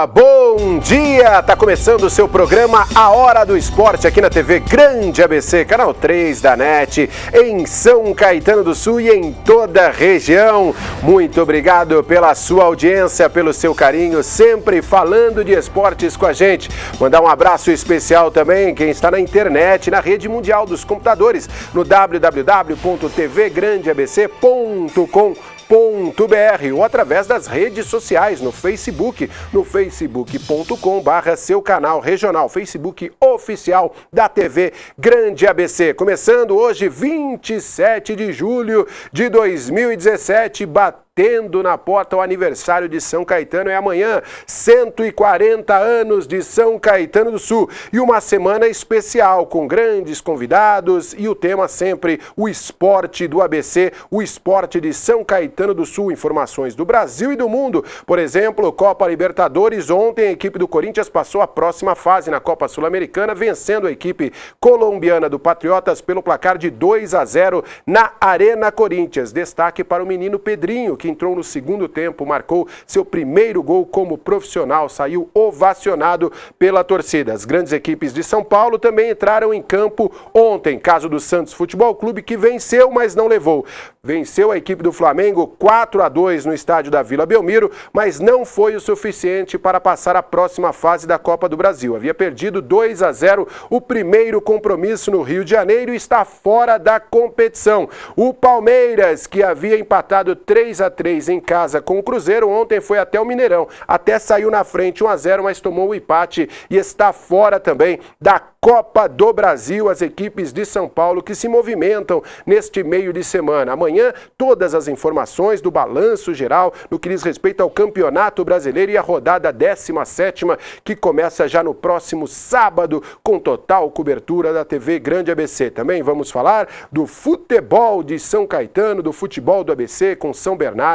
bom dia! Tá começando o seu programa A Hora do Esporte aqui na TV Grande ABC, canal 3 da NET, em São Caetano do Sul e em toda a região. Muito obrigado pela sua audiência, pelo seu carinho, sempre falando de esportes com a gente. Mandar um abraço especial também quem está na internet, na rede mundial dos computadores, no www.tvgrandeabc.com.br ou através das redes sociais, no Facebook, no facebook.com/seu canal regional, Facebook oficial da TV Grande ABC. Começando hoje, 27 de julho de 2017, batendo na porta o aniversário de São Caetano. É amanhã, 140 anos de São Caetano do Sul. E uma semana especial, com grandes convidados e o tema sempre o esporte do ABC, o esporte de São Caetano do Sul. Informações do Brasil e do mundo. Por exemplo, Copa Libertadores. Ontem a equipe do Corinthians passou a próxima fase na Copa Sul-Americana, vencendo a equipe colombiana do Patriotas pelo placar de 2-0 na Arena Corinthians. Destaque para o menino Pedrinho, que entrou no segundo tempo, marcou seu primeiro gol como profissional, saiu ovacionado pela torcida. As grandes equipes de São Paulo também entraram em campo ontem, caso do Santos Futebol Clube, que venceu, mas não levou. Venceu a equipe do Flamengo 4-2 no estádio da Vila Belmiro, mas não foi o suficiente para passar a próxima fase da Copa do Brasil. Havia perdido 2-0 o primeiro compromisso no Rio de Janeiro e está fora da competição. O Palmeiras, que havia empatado 3-3 em casa com o Cruzeiro, ontem foi até o Mineirão. Até saiu na frente 1-0, mas tomou o empate e está fora também da Copa do Brasil. As equipes de São Paulo que se movimentam neste meio de semana. Amanhã, todas as informações do balanço geral no que diz respeito ao Campeonato Brasileiro e a rodada 17ª, que começa já no próximo sábado, com total cobertura da TV Grande ABC. Também vamos falar do futebol de São Caetano, do futebol do ABC com São Bernardo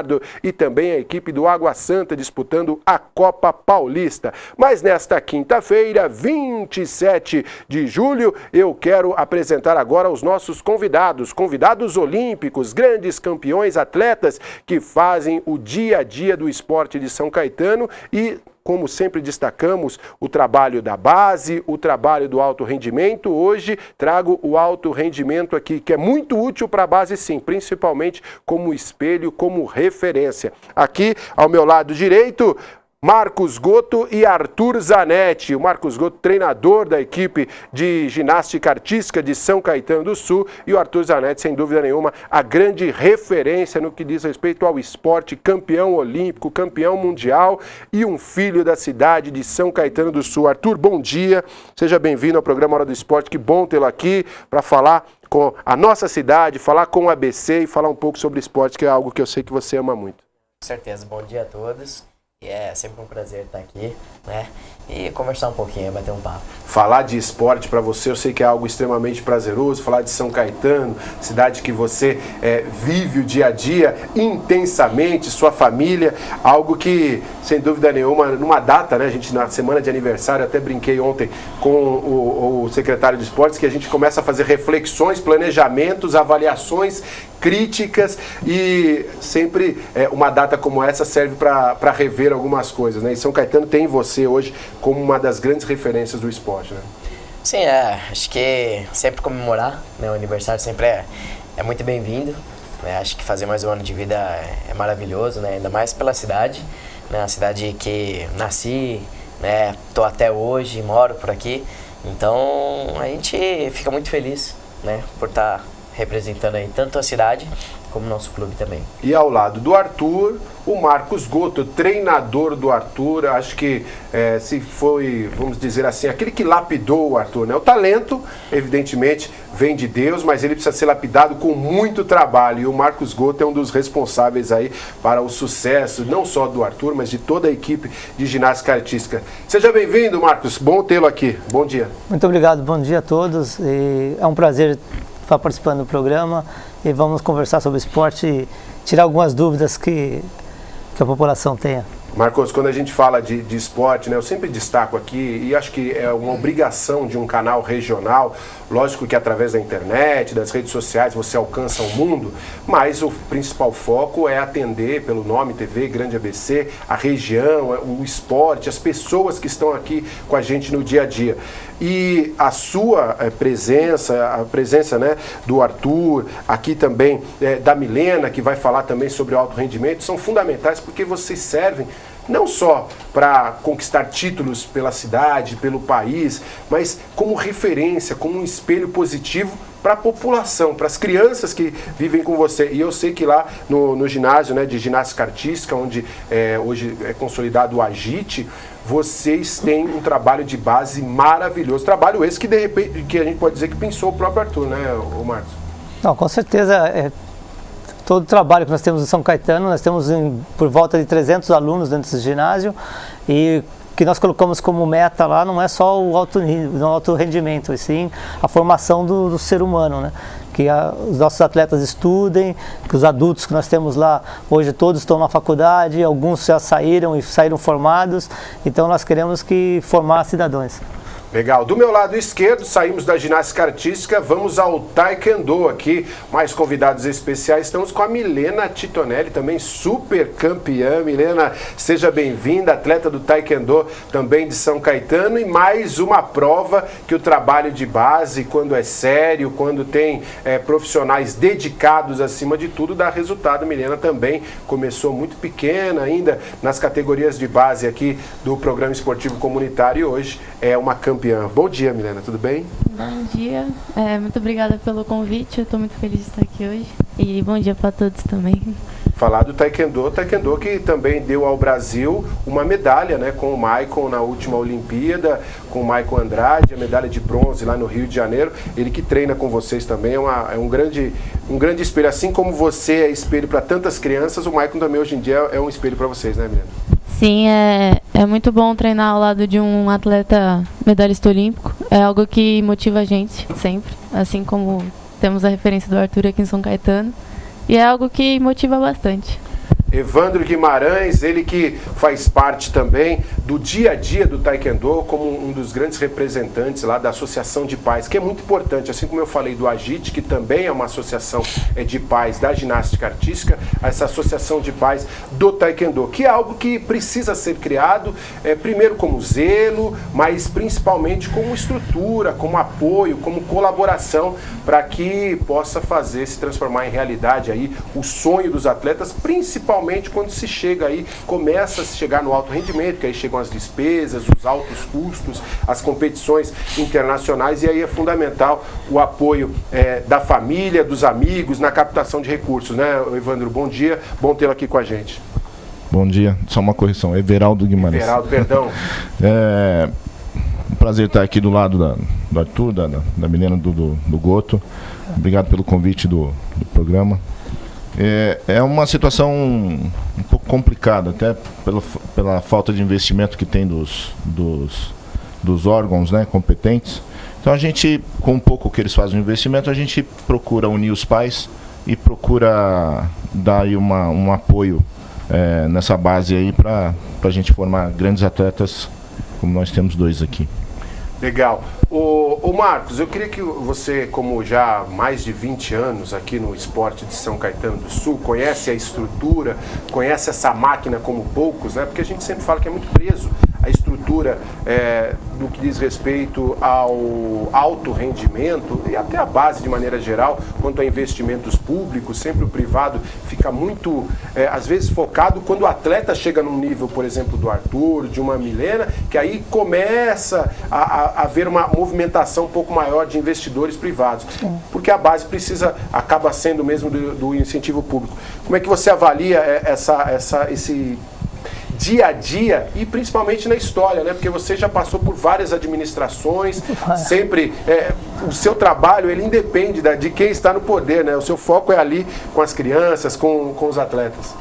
e também a equipe do Água Santa disputando a Copa Paulista. Mas nesta quinta-feira, 27 de julho, eu quero apresentar agora os nossos convidados olímpicos, grandes campeões, atletas que fazem o dia a dia do esporte de São Caetano e, como sempre destacamos, o trabalho da base, o trabalho do alto rendimento. Hoje trago o alto rendimento aqui, que é muito útil para a base sim, principalmente como espelho, como referência. Aqui, ao meu lado direito, Marcos Gotto e Arthur Zanetti. O Marcos Gotto, treinador da equipe de ginástica artística de São Caetano do Sul, e o Arthur Zanetti, sem dúvida nenhuma, a grande referência no que diz respeito ao esporte, campeão olímpico, campeão mundial e um filho da cidade de São Caetano do Sul. Arthur, bom dia, seja bem-vindo ao programa Hora do Esporte, que bom tê-lo aqui para falar com a nossa cidade, falar com o ABC e falar um pouco sobre esporte, que é algo que eu sei que você ama muito. Com certeza, bom dia a todos. E é sempre um prazer estar aqui, né? E conversar um pouquinho, bater um papo. Falar de esporte para você, eu sei que é algo extremamente prazeroso. Falar de São Caetano, cidade que você vive o dia a dia intensamente, sua família, algo que, sem dúvida nenhuma, numa data, né? A gente, na semana de aniversário, até brinquei ontem com o secretário de esportes, que a gente começa a fazer reflexões, planejamentos, avaliações, críticas, e sempre uma data como essa serve para rever algumas coisas, né? E São Caetano tem você hoje como uma das grandes referências do esporte, né? Sim, acho que sempre comemorar, né, o aniversário sempre é muito bem-vindo, né? Acho que fazer mais um ano de vida é maravilhoso, né? Ainda mais pela cidade, né? A cidade que nasci, né? Tô até hoje, moro por aqui, então a gente fica muito feliz, né, por estar representando aí tanto a cidade como o nosso clube também. E ao lado do Arthur, o Marcos Gotto, treinador do Arthur. Acho que se foi, vamos dizer assim, aquele que lapidou o Arthur, né? O talento, evidentemente, vem de Deus, mas ele precisa ser lapidado com muito trabalho. E o Marcos Gotto é um dos responsáveis aí para o sucesso, não só do Arthur, mas de toda a equipe de ginástica artística. Seja bem-vindo, Marcos. Bom tê-lo aqui. Bom dia. Muito obrigado. Bom dia a todos. E é um prazer estar participando do programa e vamos conversar sobre esporte e tirar algumas dúvidas que a população tenha. Marcos, quando a gente fala de esporte, né, eu sempre destaco aqui, e acho que é uma obrigação de um canal regional, lógico que através da internet, das redes sociais, você alcança o mundo, mas o principal foco é atender, pelo nome TV Grande ABC, a região, o esporte, as pessoas que estão aqui com a gente no dia a dia. E a sua presença, a presença, né, do Arthur, aqui também da Milena, que vai falar também sobre o alto rendimento, são fundamentais porque vocês servem não só para conquistar títulos pela cidade, pelo país, mas como referência, como um espelho positivo para a população, para as crianças que vivem com você. E eu sei que lá no ginásio, né, de ginástica artística, onde hoje é consolidado o AGIT, vocês têm um trabalho de base maravilhoso. Trabalho esse que, de repente, que a gente pode dizer que pensou o próprio Arthur, né, o Marcos? Não, com certeza, todo o trabalho que nós temos em São Caetano, nós temos por volta de 300 alunos dentro desse ginásio, e o que nós colocamos como meta lá não é só o alto rendimento, e sim a formação do ser humano, né? Que os nossos atletas estudem, que os adultos que nós temos lá, hoje todos estão na faculdade, alguns já saíram e saíram formados, então nós queremos formar cidadãos. Legal. Do meu lado esquerdo, saímos da ginástica artística, vamos ao taekwondo aqui. Mais convidados especiais, estamos com a Milena Titonelli, também super campeã. Milena, seja bem-vinda, atleta do taekwondo também de São Caetano, e mais uma prova que o trabalho de base, quando é sério, quando tem profissionais dedicados acima de tudo, dá resultado. Milena também começou muito pequena ainda nas categorias de base aqui do Programa Esportivo Comunitário e hoje é uma campeã. Bom dia, Milena, tudo bem? Bom dia, muito obrigada pelo convite, eu estou muito feliz de estar aqui hoje e bom dia para todos também. Falar do taekwondo que também deu ao Brasil uma medalha, né, com o Maicon na última Olimpíada, com o Maicon Andrade, a medalha de bronze lá no Rio de Janeiro. Ele que treina com vocês também, é um grande espelho, assim como você é espelho para tantas crianças, o Maicon também hoje em dia é um espelho para vocês, né, Milena? Sim, é muito bom treinar ao lado de um atleta medalhista olímpico, é algo que motiva a gente sempre, assim como temos a referência do Arthur aqui em São Caetano, e é algo que motiva bastante. Evandro Guimarães, ele que faz parte também do dia a dia do taekwondo, como um dos grandes representantes lá da Associação de Pais, que é muito importante, assim como eu falei do AGIT, que também é uma associação de pais da ginástica artística, essa associação de pais do taekwondo, que é algo que precisa ser criado, primeiro como zelo, mas principalmente como estrutura, como apoio, como colaboração, para que possa se transformar em realidade aí o sonho dos atletas, principalmente quando se chega aí, começa a se chegar no alto rendimento, que aí chegam as despesas, os altos custos, as competições internacionais, e aí é fundamental o apoio da família, dos amigos, na captação de recursos, né, Evandro? Bom dia, bom tê-lo aqui com a gente. Bom dia, só uma correção, Everaldo Guimarães. Everaldo, perdão. Um prazer estar aqui do lado do Arthur, da Milena, do Goto. Obrigado pelo convite do programa. É uma situação um pouco complicada, até pela falta de investimento que tem dos órgãos, né, competentes. Então a gente, com um pouco que eles fazem de investimento, a gente procura unir os pais e procura dar aí um apoio nessa base aí para a gente formar grandes atletas, como nós temos dois aqui. Legal. Ô Marcos, eu queria que você, como já há mais de 20 anos aqui no esporte de São Caetano do Sul, conhece a estrutura, conhece essa máquina como poucos, né? Porque a gente sempre fala que é muito preso a estrutura do que diz respeito ao alto rendimento e até a base de maneira geral, quanto a investimentos públicos, sempre o privado fica muito, às vezes, focado quando o atleta chega num nível, por exemplo, do Arthur, de uma Milena, que aí começa a haver uma movimentação um pouco maior de investidores privados, porque a base acaba sendo mesmo do incentivo público. Como é que você avalia esse dia a dia e principalmente na história, né? Porque você já passou por várias administrações, sempre o seu trabalho ele independe de quem está no poder, né? O seu foco é ali com as crianças, com os atletas.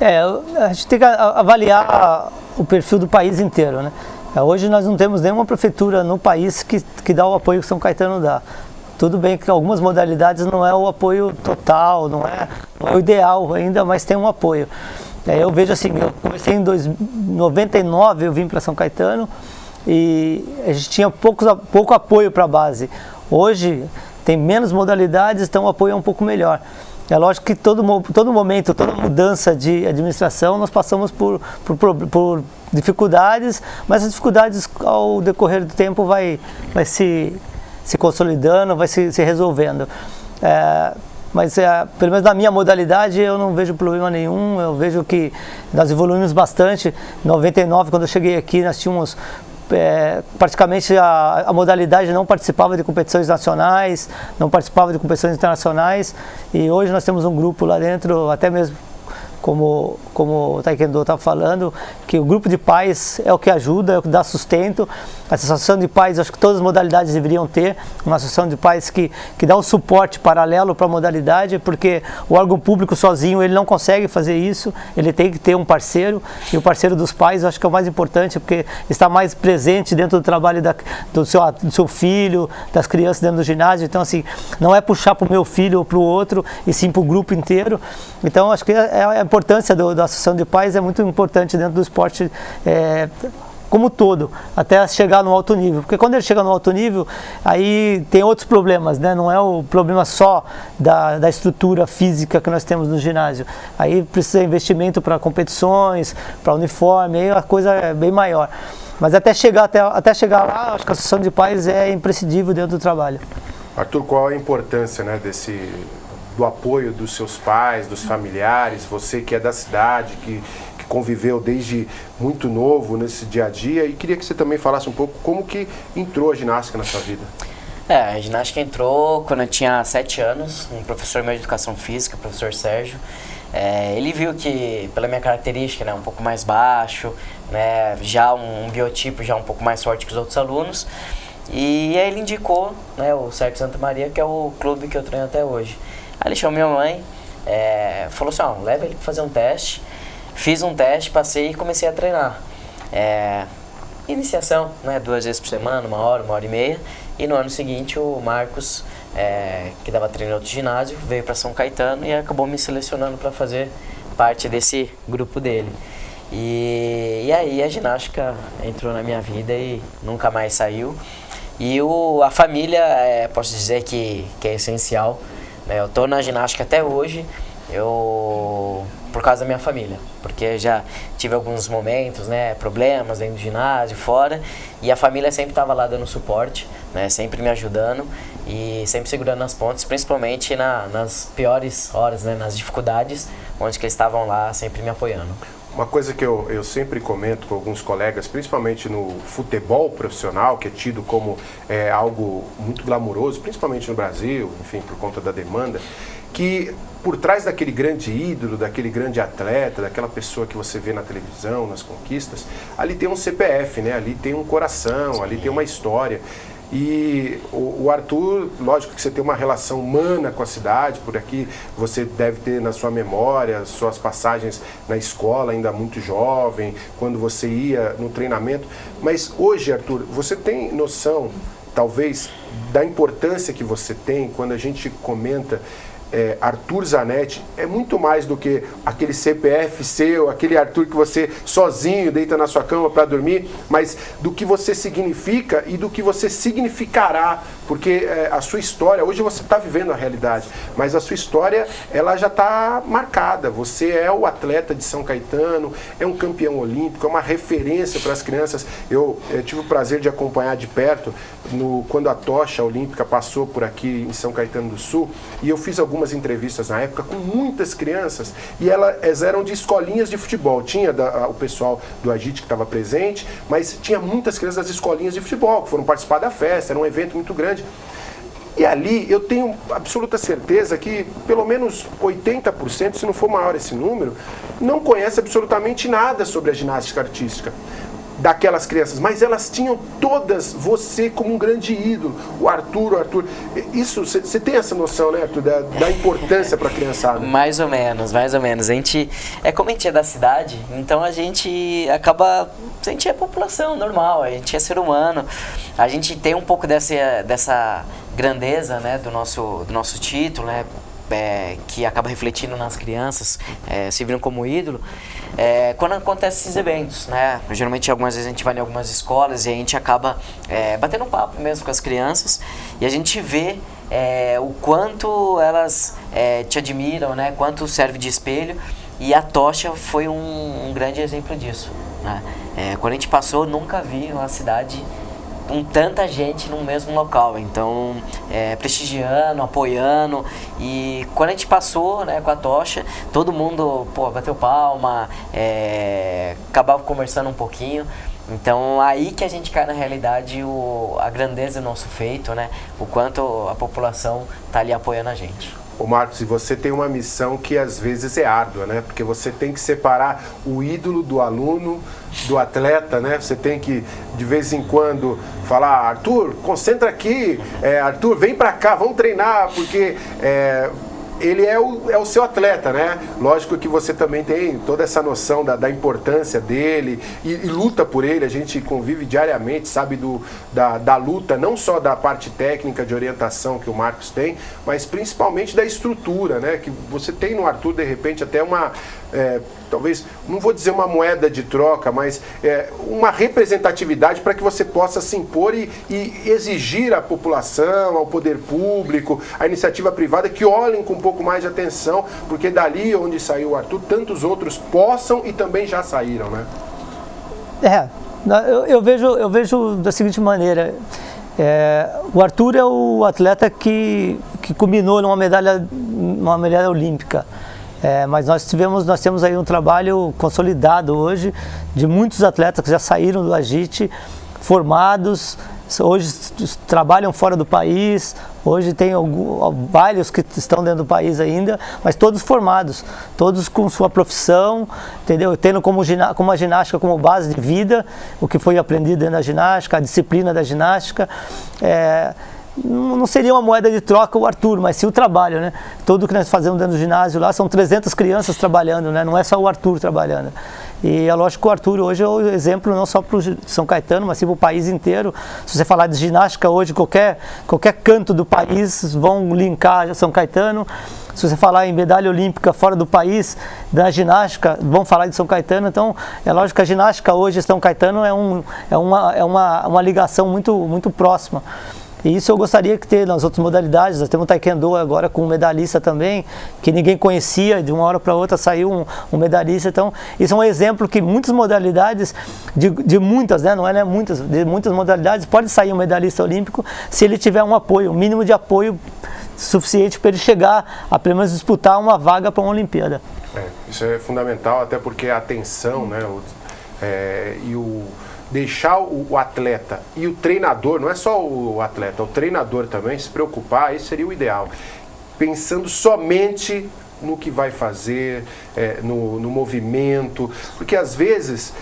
A gente tem que avaliar o perfil do país inteiro, né? Hoje nós não temos nenhuma prefeitura no país que dá o apoio que São Caetano dá. Tudo bem que algumas modalidades não é o apoio total, não é o ideal ainda, mas tem um apoio. Eu vejo assim, eu comecei em 99, eu vim para São Caetano e a gente tinha pouco apoio para a base. Hoje tem menos modalidades, então o apoio é um pouco melhor. É lógico que todo momento, toda mudança de administração, nós passamos por dificuldades, mas as dificuldades ao decorrer do tempo vai se consolidando, vai se resolvendo. Mas pelo menos na minha modalidade eu não vejo problema nenhum, eu vejo que nós evoluímos bastante. Em 99, quando eu cheguei aqui, nós tínhamos praticamente a modalidade não participava de competições nacionais, não participava de competições internacionais, e hoje nós temos um grupo lá dentro, até mesmo como o Taekwondo está falando, que o grupo de pais é o que ajuda, é o que dá sustento. A associação de pais, acho que todas as modalidades deveriam ter uma associação de pais que dá um suporte paralelo para a modalidade, porque o órgão público sozinho ele não consegue fazer isso, ele tem que ter um parceiro, e o parceiro dos pais eu acho que é o mais importante, porque está mais presente dentro do trabalho do seu filho, das crianças dentro do ginásio. Então assim, não é puxar para o meu filho ou para o outro, e sim para o grupo inteiro. Então acho que a importância da associação de pais é muito importante dentro do esporte como todo, até chegar no alto nível, porque quando ele chega no alto nível, aí tem outros problemas, né? Não é o problema só da estrutura física que nós temos no ginásio, aí precisa de investimento para competições, para uniforme, aí a coisa é bem maior. Mas até chegar lá, acho que a associação de pais é imprescindível dentro do trabalho. Arthur, qual a importância, né, do apoio dos seus pais, dos familiares, você que é da cidade, que conviveu desde muito novo nesse dia a dia, e queria que você também falasse um pouco como que entrou a ginástica na sua vida. A ginástica entrou quando eu tinha 7 anos, um professor meu de educação física, o professor Sérgio. Ele viu que, pela minha característica, né, um pouco mais baixo, né, já um biotipo já um pouco mais forte que os outros alunos, e aí ele indicou, né, o Cerco Santa Maria, que é o clube que eu treino até hoje. Aí ele chamou minha mãe, falou assim, leva ele para fazer um teste. Fiz um teste, passei e comecei a treinar. Iniciação, né, 2 vezes por semana, 1 hora, 1 hora e meia. E no ano seguinte o Marcos, que dava treino em outro ginásio, veio para São Caetano e acabou me selecionando para fazer parte desse grupo dele. E aí a ginástica entrou na minha vida e nunca mais saiu. E a família, posso dizer que é essencial. Eu estou na ginástica até hoje, por causa da minha família, porque já tive alguns momentos, né, problemas dentro do ginásio, fora, e a família sempre estava lá dando suporte, né, sempre me ajudando e sempre segurando as pontas, principalmente nas piores horas, né, nas dificuldades, onde que eles estavam lá sempre me apoiando. Uma coisa que eu sempre comento com alguns colegas, principalmente no futebol profissional, que é tido como algo muito glamuroso, principalmente no Brasil, enfim, por conta da demanda, que por trás daquele grande ídolo, daquele grande atleta, daquela pessoa que você vê na televisão, nas conquistas, ali tem um CPF, né? Ali tem um coração, sim, ali tem uma história. E o Arthur, lógico que você tem uma relação humana com a cidade, por aqui você deve ter na sua memória suas passagens na escola ainda muito jovem, quando você ia no treinamento. Mas hoje, Arthur, você tem noção, talvez, da importância que você tem quando a gente comenta Arthur Zanetti, é muito mais do que aquele CPF seu, aquele Arthur que você sozinho deita na sua cama para dormir, mas do que você significa e do que você significará, porque a sua história, hoje você está vivendo a realidade, mas a sua história ela já está marcada. Você é o atleta de São Caetano, é um campeão olímpico, é uma referência para as crianças. Eu tive o prazer de acompanhar de perto quando a tocha olímpica passou por aqui em São Caetano do Sul, e eu fiz algumas entrevistas na época com muitas crianças, e elas eram de escolinhas de futebol. Tinha o pessoal do Agite que estava presente, mas tinha muitas crianças das escolinhas de futebol que foram participar da festa, era um evento muito grande. E ali eu tenho absoluta certeza que pelo menos 80%, se não for maior esse número, não conhece absolutamente nada sobre a ginástica artística daquelas crianças, mas elas tinham todas você como um grande ídolo, o Arthur. Isso, você tem essa noção, né, Arthur, da importância para a criançada? Mais ou menos. A gente, como a gente é da cidade, então a gente a gente é população normal, a gente é ser humano, a gente tem um pouco dessa grandeza, né, do nosso título, né, que acaba refletindo nas crianças, servindo como ídolo, quando acontecem esses eventos, né? Geralmente algumas vezes a gente vai em algumas escolas e a gente acaba batendo um papo mesmo com as crianças e a gente vê o quanto elas te admiram, né? Quanto serve de espelho, e a tocha foi um grande exemplo disso, né? Quando a gente passou, nunca vi uma cidade com tanta gente no mesmo local, então prestigiando, apoiando, e quando a gente passou, né, com a tocha, todo mundo bateu palma, acabava conversando um pouquinho. Então aí que a gente cai na realidade a grandeza do nosso feito, né, o quanto a população está ali apoiando a gente. Ô Marcos, e você tem uma missão que às vezes é árdua, né? Porque você tem que separar o ídolo do aluno, do atleta, né? Você tem que, de vez em quando, falar: Arthur, concentra aqui, Arthur, vem pra cá, vamos treinar, porque ele é o seu atleta, né? Lógico que você também tem toda essa noção da importância dele e luta por ele. A gente convive diariamente, sabe da luta, não só da parte técnica de orientação que o Marcos tem, mas principalmente da estrutura, né? Que você tem no Arthur, de repente, até uma... talvez, não vou dizer uma moeda de troca, mas uma representatividade para que você possa se impor e exigir à população, ao poder público, à iniciativa privada, que olhem com um pouco mais de atenção, porque dali onde saiu o Arthur, tantos outros possam e também já saíram, né? Eu vejo da seguinte maneira: o Arthur é o atleta que culminou numa medalha olímpica. Mas nós temos aí um trabalho consolidado hoje de muitos atletas que já saíram do Agite, formados, hoje trabalham fora do país, hoje tem vários que estão dentro do país ainda, mas todos formados, todos com sua profissão, entendeu? Tendo como a ginástica como base de vida, o que foi aprendido dentro da ginástica, a disciplina da ginástica. Não seria uma moeda de troca o Arthur, mas sim o trabalho, né? Tudo que nós fazemos dentro do ginásio lá, são 300 crianças trabalhando, né? Não é só o Arthur trabalhando. E é lógico que o Arthur hoje é o exemplo não só para o São Caetano, mas sim para o país inteiro. Se você falar de ginástica hoje, qualquer canto do país vão linkar São Caetano. Se você falar em medalha olímpica fora do país, da ginástica, vão falar de São Caetano. Então, é lógico que a ginástica hoje, São Caetano, é uma ligação muito, muito próxima. E isso eu gostaria que ter nas outras modalidades. Nós temos o Taekwondo agora com um medalhista também, que ninguém conhecia, de uma hora para outra saiu um medalhista. Então, isso é um exemplo que muitas modalidades, de muitas, né? Não é muitas, de muitas modalidades, pode sair um medalhista olímpico se ele tiver um apoio, um mínimo de apoio suficiente para ele chegar a pelo menos disputar uma vaga para uma Olimpíada. Isso é fundamental, até porque a atenção, né, deixar o atleta e o treinador, não é só o atleta, o treinador também se preocupar, isso seria o ideal. Pensando somente no que vai fazer, no movimento, porque às vezes,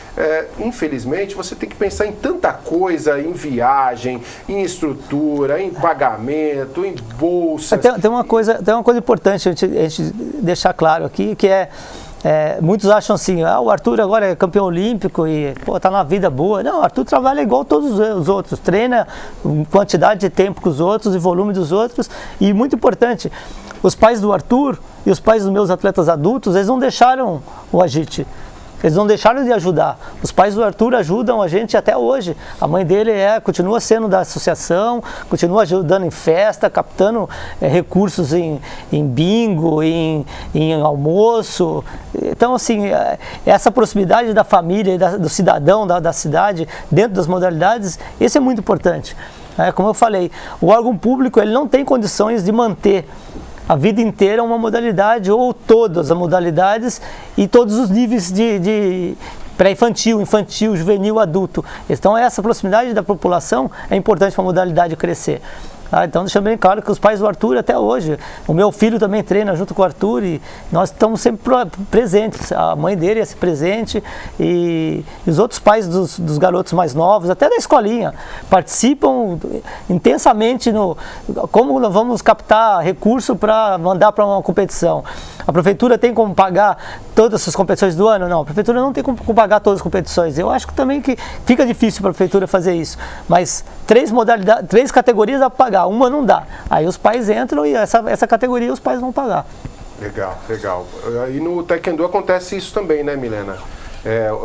infelizmente, você tem que pensar em tanta coisa, em viagem, em estrutura, em pagamento, em bolsas. Tem uma coisa importante a gente deixar claro aqui, que muitos acham assim: o Arthur agora é campeão olímpico e está na vida boa. Não, o Arthur trabalha igual todos os outros, treina quantidade de tempo que os outros e volume dos outros. E muito importante, os pais do Arthur e os pais dos meus atletas adultos, eles não deixaram o Agite. Eles não deixaram de ajudar. Os pais do Arthur ajudam a gente até hoje. A mãe dele continua sendo da associação, continua ajudando em festa, captando recursos em bingo, em almoço. Então, assim, essa proximidade da família e do cidadão da cidade dentro das modalidades, isso é muito importante. Como eu falei, o órgão público ele não tem condições de manter a vida inteira uma modalidade, ou todas as modalidades e todos os níveis de pré-infantil, infantil, juvenil, adulto. Então essa proximidade da população é importante para a modalidade crescer. Então deixando bem claro que os pais do Arthur até hoje, o meu filho também treina junto com o Arthur e nós estamos sempre presentes, a mãe dele é presente e os outros pais dos garotos mais novos, até da escolinha, participam intensamente como nós vamos captar recurso para mandar para uma competição. A prefeitura tem como pagar todas as competições do ano? Não, a prefeitura não tem como pagar todas as competições. Eu acho que também que fica difícil para a prefeitura fazer isso. Mas 3 modalidades, 3 categorias dá para pagar, uma não dá. Aí os pais entram e essa categoria os pais vão pagar. Legal, legal. E no Taekwondo acontece isso também, né, Milena?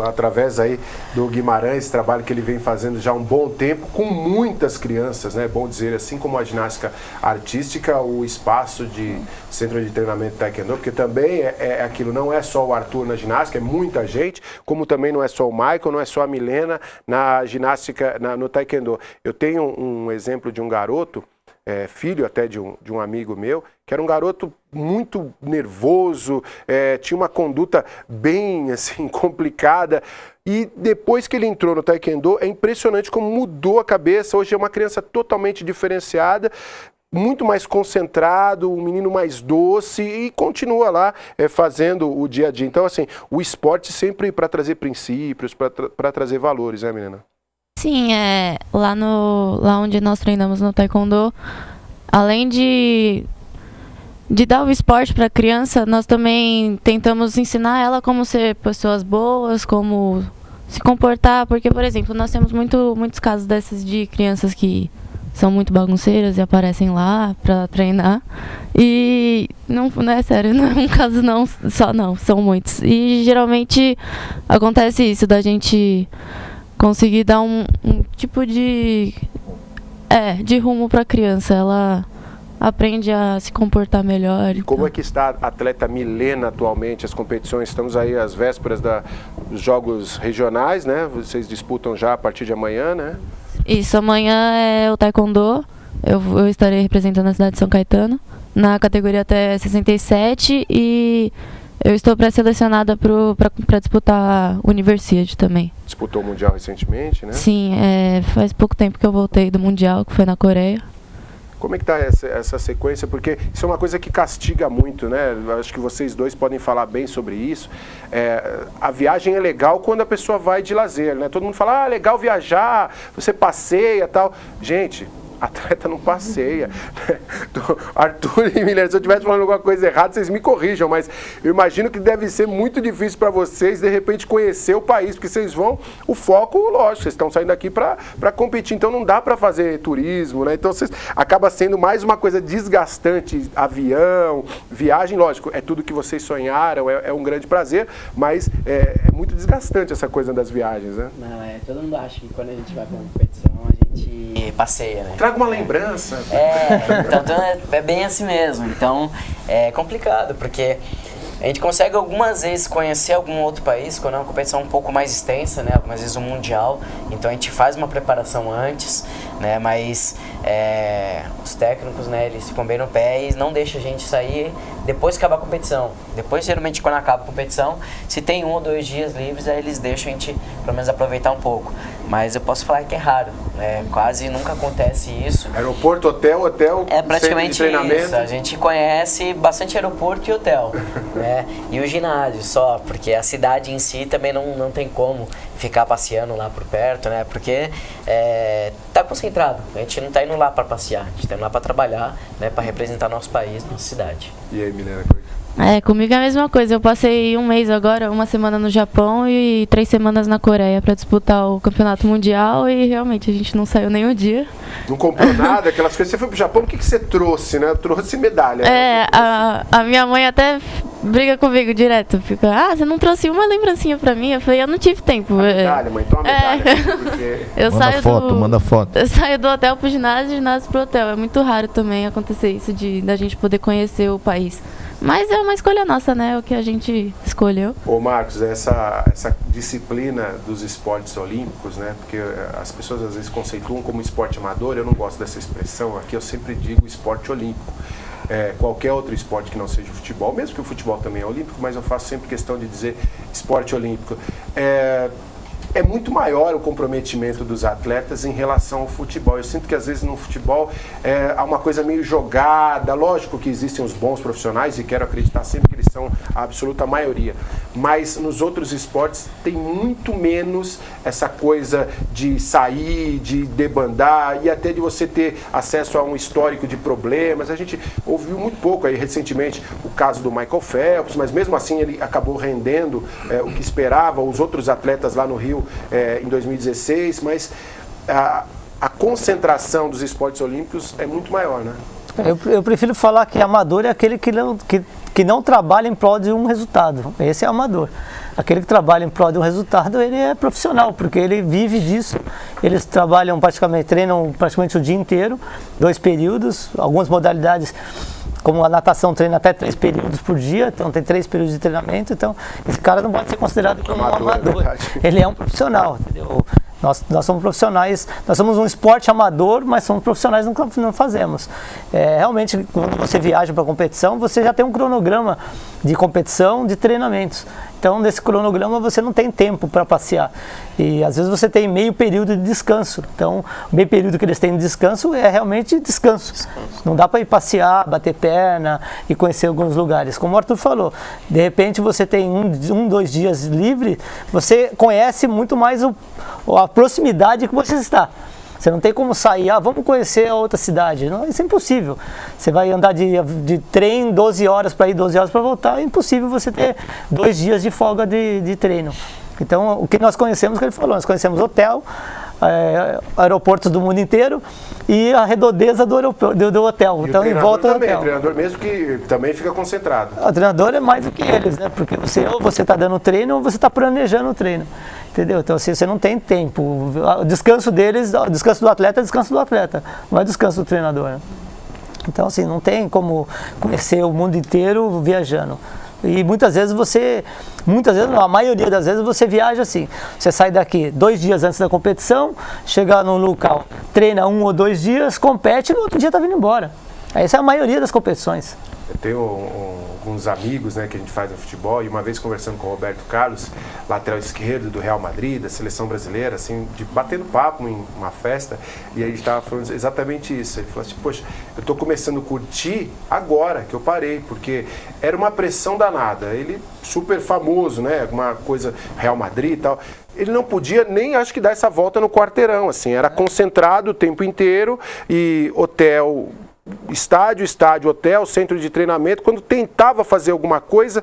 Através aí do Guimarães, trabalho que ele vem fazendo já há um bom tempo, com muitas crianças, né? Bom dizer, assim como a ginástica artística, o espaço de centro de treinamento Taekwondo, porque também é aquilo, não é só o Arthur na ginástica, é muita gente, como também não é só o Michael, não é só a Milena na ginástica, no Taekwondo. Eu tenho um exemplo de um garoto, filho até de um amigo meu, que era um garoto muito nervoso, tinha uma conduta bem assim complicada, e depois que ele entrou no Taekwondo, é impressionante como mudou a cabeça. Hoje é uma criança totalmente diferenciada, muito mais concentrado, um menino mais doce, e continua lá fazendo o dia a dia. Então, assim, o esporte sempre para trazer princípios, para trazer valores, né, Milena? Sim, lá onde nós treinamos no Taekwondo, além de dar o esporte para a criança, nós também tentamos ensinar ela como ser pessoas boas, como se comportar, porque, por exemplo, nós temos muitos casos desses de crianças que são muito bagunceiras e aparecem lá para treinar, e não é sério, não é um caso não, são muitos, e geralmente acontece isso, da gente conseguir dar um tipo de rumo para a criança. Ela aprende a se comportar melhor. Como é que está a atleta Milena atualmente? As competições, estamos aí às vésperas dos Jogos Regionais, né? Vocês disputam já a partir de amanhã, né? Isso, amanhã é o Taekwondo. Eu estarei representando a cidade de São Caetano na categoria até 67, e eu estou pré-selecionada para disputar a Universiade também. Disputou o Mundial recentemente, né? Sim, faz pouco tempo que eu voltei do Mundial, que foi na Coreia. Como é que está essa sequência? Porque isso é uma coisa que castiga muito, né? Acho que vocês dois podem falar bem sobre isso. A viagem é legal quando a pessoa vai de lazer, né? Todo mundo fala, legal viajar, você passeia e tal. Gente, atleta não passeia. Arthur e Milena, se eu estivesse falando alguma coisa errada, vocês me corrijam, mas eu imagino que deve ser muito difícil para vocês, de repente, conhecer o país, porque vocês vão, o foco, lógico, vocês estão saindo aqui para competir, então não dá para fazer turismo, né? Então acaba sendo mais uma coisa desgastante, avião, viagem, lógico, é tudo que vocês sonharam, é um grande prazer, mas é muito desgastante essa coisa das viagens, né? Não, todo mundo acha que quando a gente vai para uma competição, a gente passeia, né? Traga uma lembrança. Então é bem assim mesmo. Então é complicado, porque a gente consegue algumas vezes conhecer algum outro país quando é uma competição um pouco mais extensa, né? Algumas vezes um mundial. Então a gente faz uma preparação antes, né? Mas os técnicos, né? Eles ficam bem no pé e não deixam a gente sair depois que acabar a competição. Depois, geralmente, quando acaba a competição, se tem 1 ou 2 dias livres, aí eles deixam a gente, pelo menos, aproveitar um pouco. Mas eu posso falar que é raro, né? Quase nunca acontece isso. Aeroporto, hotel, praticamente centro de treinamento. isso. A gente conhece bastante aeroporto e hotel, né? E o ginásio só, porque a cidade em si também não tem como ficar passeando lá por perto, né? Porque tá concentrado. A gente não tá indo lá para passear, a gente tá indo lá para trabalhar, né? Para representar nosso país, nossa cidade. E aí, Milena, como é que... Comigo é a mesma coisa. Eu passei um mês agora, 1 semana no Japão e 3 semanas na Coreia para disputar o campeonato mundial, e realmente a gente não saiu nem um dia. Não comprou nada, aquelas coisas. Você foi pro Japão, o que você trouxe, né? Trouxe medalha. A minha mãe até briga comigo direto. Fica, você não trouxe uma lembrancinha pra mim? Eu falei, eu não tive tempo. Medalha, mãe, toma medalha. Porque... Manda foto. Eu saio do hotel pro ginásio pro hotel. É muito raro também acontecer isso, da gente poder conhecer o país. Mas é uma escolha nossa, né? É o que a gente escolheu. Ô Marcos, essa disciplina dos esportes olímpicos, né? Porque as pessoas às vezes conceituam como esporte amador, eu não gosto dessa expressão, aqui eu sempre digo esporte olímpico. Qualquer outro esporte que não seja o futebol, mesmo que o futebol também é olímpico, mas eu faço sempre questão de dizer esporte olímpico. É muito maior o comprometimento dos atletas em relação ao futebol. Eu sinto que às vezes no futebol há uma coisa meio jogada. Lógico que existem os bons profissionais e quero acreditar sempre que eles são a absoluta maioria. Mas nos outros esportes tem muito menos essa coisa de sair, de debandar e até de você ter acesso a um histórico de problemas. A gente ouviu muito pouco aí recentemente o caso do Michael Phelps, mas mesmo assim ele acabou rendendo o que esperava, os outros atletas lá no Rio em 2016, mas a concentração dos esportes olímpicos é muito maior, né? Eu prefiro falar que amador é aquele que não trabalha em prol de um resultado. Esse é amador. Aquele que trabalha em prol de um resultado, ele é profissional, porque ele vive disso. Eles treinam praticamente o dia inteiro, 2 períodos, algumas modalidades, como a natação treina até 3 períodos por dia, então tem 3 períodos de treinamento, então esse cara não pode ser considerado como um amador. Ele é um profissional, entendeu? Nós somos profissionais, nós somos um esporte amador, mas somos profissionais no que não fazemos. Realmente, quando você viaja para competição, você já tem um cronograma de competição, de treinamentos. Então, nesse cronograma, você não tem tempo para passear. E, às vezes, você tem meio período de descanso. Então, o meio período que eles têm de descanso é realmente descanso. Não dá para ir passear, bater perna e conhecer alguns lugares. Como o Arthur falou, de repente, você tem 2 dias livre, você conhece muito mais a proximidade que você está. Você não tem como sair, vamos conhecer a outra cidade. Não, isso é impossível. Você vai andar de trem 12 horas para ir, 12 horas para voltar, é impossível você ter 2 dias de folga de treino. Então, o que nós conhecemos, que ele falou, nós conhecemos hotel, aeroportos do mundo inteiro e a redondeza do hotel. E então, em volta do hotel. O treinador mesmo que também fica concentrado. O treinador é mais do que eles, né? Porque ou você está dando treino ou você está planejando o treino. Entendeu? Então, assim, você não tem tempo. O descanso deles, o descanso do atleta é descanso do atleta, não é descanso do treinador. Né? Então, assim, não tem como conhecer o mundo inteiro viajando. E muitas vezes não, a maioria das vezes você viaja assim. Você sai daqui 2 dias antes da competição, chega no local, treina 1 ou 2 dias, compete e no outro dia está vindo embora. Essa é a maioria das competições. Eu tenho alguns amigos, né, que a gente faz no futebol, e uma vez conversando com o Roberto Carlos, lateral esquerdo do Real Madrid, da seleção brasileira, assim, batendo papo em uma festa, e a gente estava falando exatamente isso. Ele falou assim, poxa, eu estou começando a curtir agora que eu parei, porque era uma pressão danada. Ele super famoso, né, uma coisa Real Madrid e tal. Ele não podia nem, acho que, dar essa volta no quarteirão, assim, era concentrado o tempo inteiro, e hotel, estádio, hotel, centro de treinamento. Quando tentava fazer alguma coisa,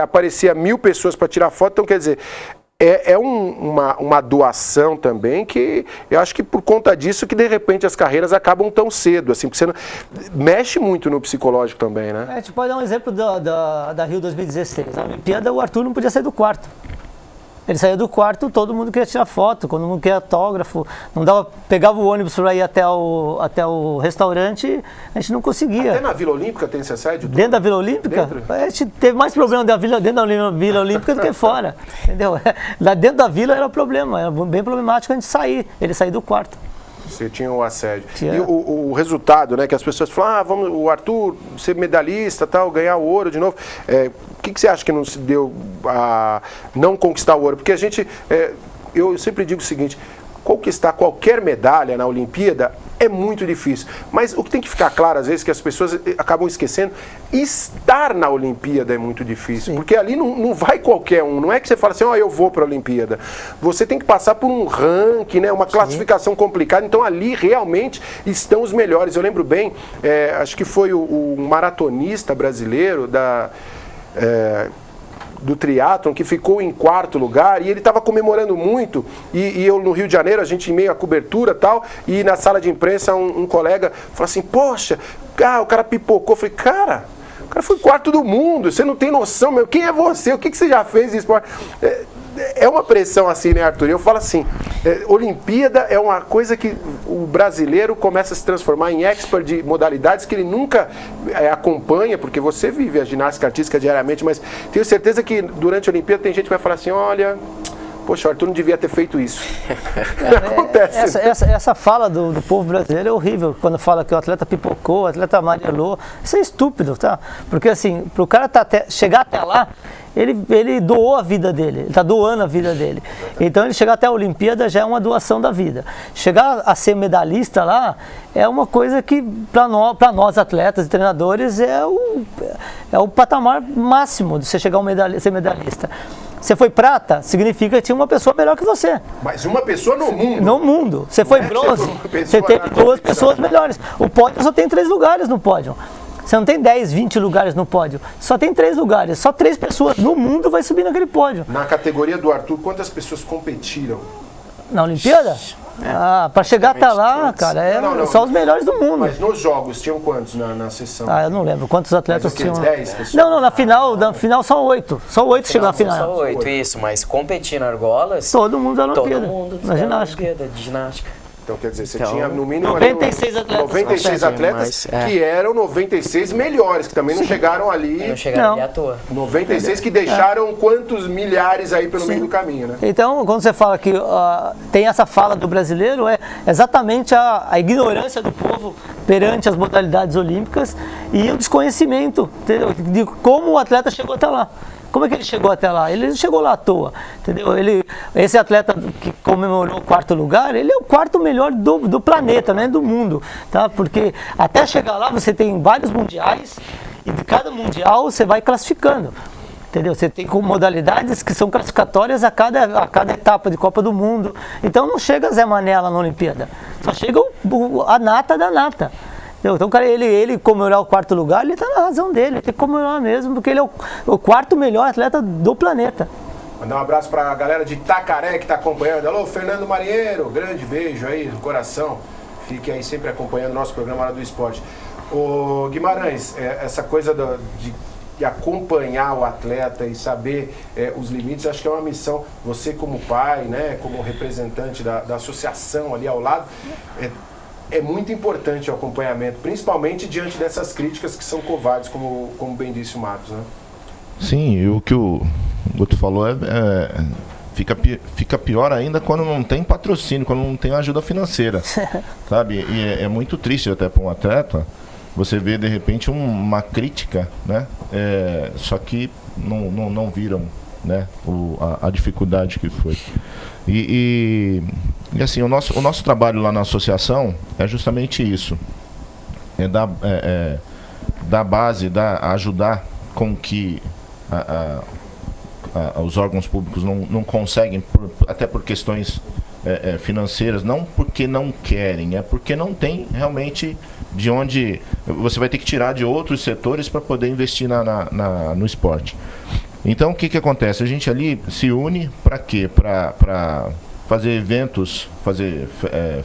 aparecia 1000 pessoas para tirar foto. Então, quer dizer, uma doação também que eu acho que por conta disso que de repente as carreiras acabam tão cedo, assim, porque você mexe muito no psicológico também, né? A gente pode dar um exemplo da Rio 2016. Na Olimpíada, o Arthur não podia sair do quarto. Ele saía do quarto, todo mundo queria tirar foto, todo mundo queria autógrafo, não dava, pegava o ônibus para ir até o restaurante, a gente não conseguia. Até na Vila Olímpica tem esse assédio? Dentro da Vila Olímpica? Dentro? A gente teve mais problema dentro da Vila Olímpica do que fora, entendeu? Lá dentro da Vila era problema, era bem problemático a gente sair, ele sair do quarto. Você tinha o assédio. E o resultado, né, que as pessoas falam, vamos, o Arthur ser medalhista, tal, ganhar o ouro de novo. O que você acha que não se deu a não conquistar o ouro? Porque a gente, eu sempre digo o seguinte, conquistar qualquer medalha na Olimpíada é muito difícil. Mas o que tem que ficar claro, às vezes, que as pessoas acabam esquecendo, estar na Olimpíada é muito difícil. Sim. Porque ali não vai qualquer um. Não é que você fala assim, eu vou para a Olimpíada. Você tem que passar por um ranking, né, uma classificação complicada. Então ali realmente estão os melhores. Eu lembro bem, acho que foi o maratonista brasileiro do triatlon, que ficou em 4º lugar, e ele estava comemorando muito, e eu no Rio de Janeiro, a gente em meio à cobertura e tal, e na sala de imprensa um colega falou assim, poxa, o cara pipocou. Eu falei, cara, o cara foi 4º do mundo, você não tem noção, meu, quem é você? O que você já fez de esporte? É uma pressão assim, né, Arthur? Eu falo assim, Olimpíada é uma coisa que o brasileiro começa a se transformar em expert de modalidades que ele nunca acompanha, porque você vive a ginástica artística diariamente, mas tenho certeza que durante a Olimpíada tem gente que vai falar assim, olha, poxa, o Arthur não devia ter feito isso. Acontece. Essa fala do povo brasileiro é horrível, quando fala que o atleta pipocou, o atleta amarelou. Isso é estúpido, tá? Porque assim, para o cara chegar até lá, ele doou a vida dele, ele está doando a vida dele. Então ele chegar até a Olimpíada já é uma doação da vida. Chegar a ser medalhista lá é uma coisa que para nós atletas e treinadores é o patamar máximo de você chegar a ser medalhista. Você foi prata, significa que tinha uma pessoa melhor que você. Mas uma pessoa no mundo. No mundo. Você foi bronze, você teve 2 pessoas melhores. O pódio só tem 3 lugares no pódio. Você não tem 10, 20 lugares no pódio. Só tem 3 lugares. Só 3 pessoas no mundo vai subir naquele pódio. Na categoria do Arthur, quantas pessoas competiram? Na Olimpíada? Para chegar até lá, cara, só os melhores do mundo. Mas nos jogos tinham quantos na sessão? Eu não lembro quantos atletas tinham. 10 pessoas? Não, na final só 8. Só 8 chegou na final. Só 8, isso, mas competir na argolas... Todo mundo da Olimpíada. Todo mundo na ginástica. Olimpíada de ginástica. Então, quer dizer, você tinha no mínimo 96 atletas. 96 atletas que eram 96 melhores, que também não chegaram ali. Não chegaram ali à toa. 96 que deixaram quantos milhares aí pelo meio do caminho, né? Então, quando você fala que tem essa fala do brasileiro, é exatamente a ignorância do povo perante as modalidades olímpicas e o desconhecimento, entendeu? De como o atleta chegou até lá. Como é que ele chegou até lá? Ele chegou lá à toa, entendeu? Esse atleta que comemorou o 4º lugar, ele é o 4º melhor do planeta, né? Do mundo, tá? Porque até chegar lá você tem vários mundiais e de cada mundial você vai classificando, entendeu? Você tem modalidades que são classificatórias a cada etapa de Copa do Mundo. Então não chega Zé Mané lá na Olimpíada, só chega a nata da nata. Então, cara, ele comemorar o 4º lugar, ele está na razão dele, ele tem que comemorar mesmo, porque ele é o 4º melhor atleta do planeta. Mandar um abraço para a galera de Itacaré que está acompanhando. Alô, Fernando Marinheiro, grande beijo aí no coração. Fique aí sempre acompanhando o nosso programa Hora do Esporte. Ô Guimarães, essa coisa de acompanhar o atleta e saber os limites, acho que é uma missão, você como pai, né, como representante da associação ali ao lado, é muito importante o acompanhamento, principalmente diante dessas críticas que são covardes, como bem disse o Marcos, né? Sim, e o que o Guto falou fica pior ainda quando não tem patrocínio, quando não tem ajuda financeira, sabe? E é muito triste até para um atleta você ver de repente uma crítica, né? Só que não viram, né? A dificuldade que foi. E assim, o nosso trabalho lá na associação é justamente isso. Dar base, ajudar com que os órgãos públicos não conseguem, até por questões financeiras, não porque não querem, é porque não tem realmente de onde... Você vai ter que tirar de outros setores para poder investir no esporte. Então, o que acontece? A gente ali se une para quê? Para fazer eventos, fazer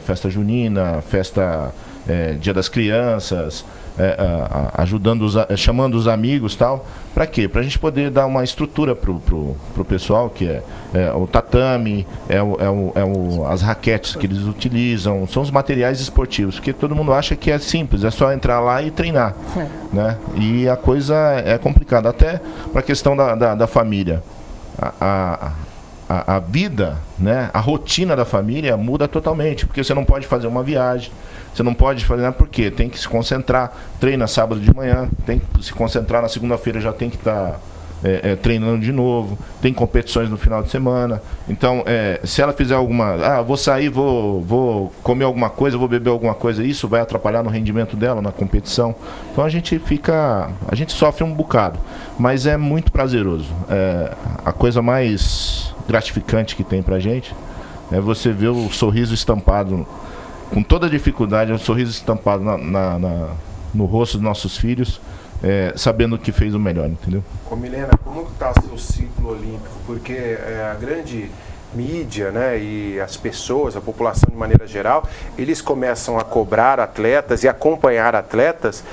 festa junina, festa Dia das Crianças, chamando os amigos e tal. Para quê? Para a gente poder dar uma estrutura pro pessoal, que é o tatame, as raquetes que eles utilizam, são os materiais esportivos, porque todo mundo acha que é simples, é só entrar lá e treinar, né? E a coisa é complicada, até para a questão da família. A vida, né, a rotina da família muda totalmente, porque você não pode fazer uma viagem, você não pode fazer nada, porque tem que se concentrar, treina sábado de manhã, tem que se concentrar na segunda-feira, já tem que estar treinando de novo, tem competições no final de semana. Então, se ela fizer vou sair, vou comer alguma coisa, vou beber alguma coisa, isso vai atrapalhar no rendimento dela, na competição. Então a gente sofre um bocado, mas é muito prazeroso. A coisa mais gratificante que tem pra gente é você ver o sorriso estampado, com toda a dificuldade, o sorriso estampado no rosto dos nossos filhos, sabendo que fez o melhor, entendeu? Ô Milena, como está o seu ciclo olímpico? Porque a grande mídia, né, e as pessoas, a população de maneira geral, eles começam a cobrar atletas e acompanhar atletas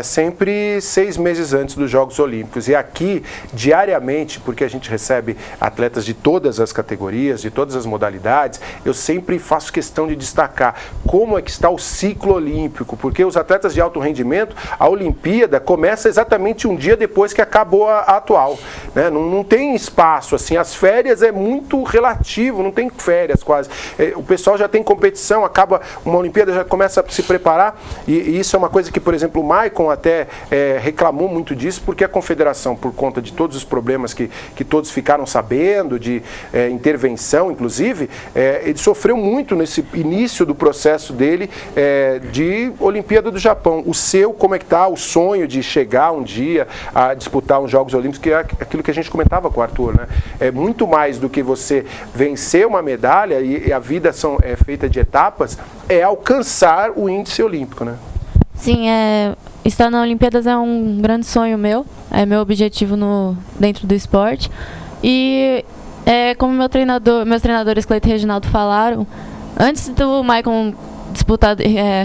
sempre 6 meses antes dos Jogos Olímpicos. E aqui, diariamente, porque a gente recebe atletas de todas as categorias, de todas as modalidades, eu sempre faço questão de destacar como é que está o ciclo olímpico, porque os atletas de alto rendimento, a Olimpíada começa exatamente um dia depois que acabou a atual, né? Não tem espaço, assim, as férias é muito relativo, não tem férias quase. O pessoal já tem competição, acaba uma Olimpíada, já começa a se preparar, e isso é uma coisa que, por exemplo, o Maicon até reclamou muito disso, porque a confederação, por conta de todos os problemas que todos ficaram sabendo, de intervenção, inclusive, ele sofreu muito nesse início do processo dele de Olimpíada do Japão. O seu, como é que está? O sonho de chegar um dia a disputar os Jogos Olímpicos, que é aquilo que a gente comentava com o Arthur, né? É muito mais do que você vencer uma medalha, e a vida é feita de etapas, é alcançar o índice olímpico, né? Sim, estar na Olimpíadas é um grande sonho meu, é meu objetivo dentro do esporte. E como meus treinadores Cleiton e Reginaldo falaram, antes do Maicon disputar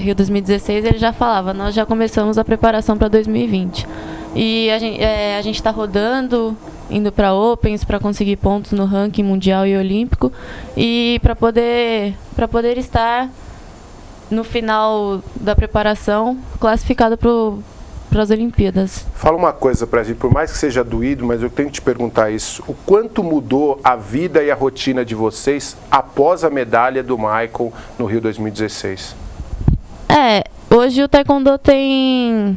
Rio 2016, ele já falava, nós já começamos a preparação para 2020. E a gente está rodando, indo para Opens para conseguir pontos no ranking mundial e olímpico, e para poder estar no final da preparação classificado para as Olimpíadas. Fala uma coisa pra gente, por mais que seja doído, mas eu tenho que te perguntar isso. O quanto mudou a vida e a rotina de vocês após a medalha do Maicon no Rio 2016? Hoje o taekwondo tem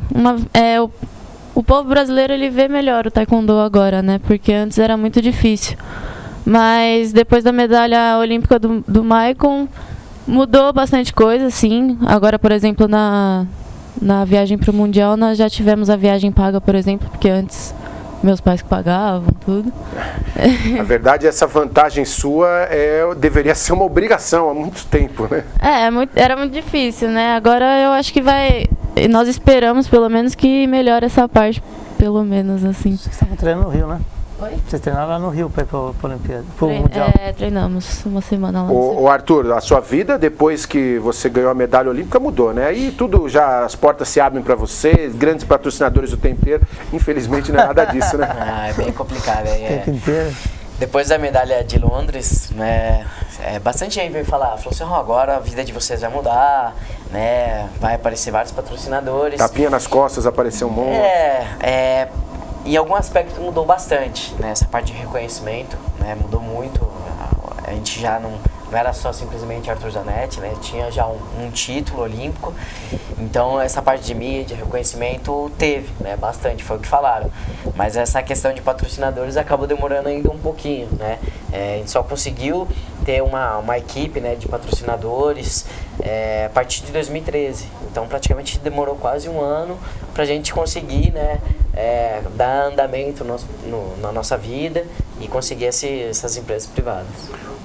o povo brasileiro, ele vê melhor o taekwondo agora, né? Porque antes era muito difícil. Mas depois da medalha olímpica do Maicon, mudou bastante coisa, sim. Agora, por exemplo, na viagem para o Mundial, nós já tivemos a viagem paga, por exemplo, porque antes meus pais que pagavam tudo. Na verdade, essa vantagem sua deveria ser uma obrigação há muito tempo, né? Era muito difícil, né? Agora eu acho que nós esperamos, pelo menos, que melhore essa parte, pelo menos, assim. Vocês estavam treinando no Rio, né? Oi? Vocês treinaram lá no Rio para ir para a Olimpíada, para o Mundial? Treinamos uma semana lá. Ô Arthur, a sua vida, depois que você ganhou a medalha olímpica, mudou, né? Aí tudo as portas se abrem para você, grandes patrocinadores o tempo inteiro. Infelizmente não é nada disso, né? É bem complicado. O tempo inteiro. Depois da medalha de Londres, né, bastante gente veio falar, falou assim, agora a vida de vocês vai mudar, né, vai aparecer vários patrocinadores. Tapinha nas costas, apareceu um monte. Em algum aspecto mudou bastante, né, essa parte de reconhecimento, né, mudou muito. A gente já não era só simplesmente Arthur Zanetti, né, tinha já um título olímpico. Então essa parte de mídia, reconhecimento teve, né, bastante, foi o que falaram. Mas essa questão de patrocinadores acabou demorando ainda um pouquinho, né. A gente só conseguiu ter uma equipe, né, de patrocinadores a partir de 2013. Então praticamente demorou quase um ano para a gente conseguir, né, dar andamento na nossa vida e conseguir essas empresas privadas.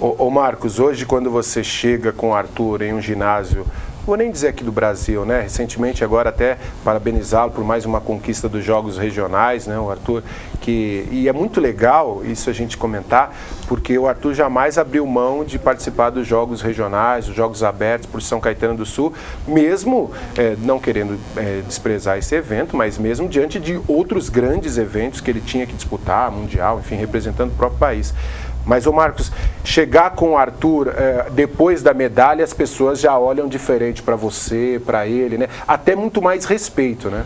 Ô Marcos, hoje quando você chega com o Arthur em um ginásio, vou nem dizer aqui do Brasil, né? Recentemente agora até parabenizá-lo por mais uma conquista dos Jogos Regionais, né? O Arthur, e é muito legal isso a gente comentar, porque o Arthur jamais abriu mão de participar dos Jogos Regionais, dos Jogos Abertos por São Caetano do Sul, mesmo não querendo desprezar esse evento, mas mesmo diante de outros grandes eventos que ele tinha que disputar, mundial, enfim, representando o próprio país. Mas, ô Marcos, chegar com o Arthur depois da medalha, as pessoas já olham diferente para você, para ele, né? Até muito mais respeito, né?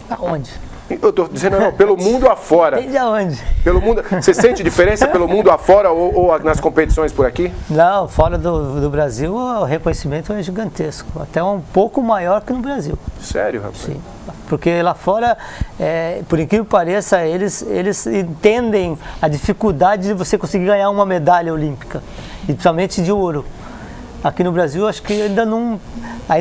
Aonde? Eu estou dizendo, não, pelo mundo afora. Desde aonde? Pelo mundo. Você sente diferença pelo mundo afora ou nas competições por aqui? Não, fora do Brasil o reconhecimento é gigantesco, até um pouco maior que no Brasil. Sério, rapaz? Sim, porque lá fora, por incrível que pareça, eles entendem a dificuldade de você conseguir ganhar uma medalha olímpica, e principalmente de ouro. Aqui no Brasil, acho que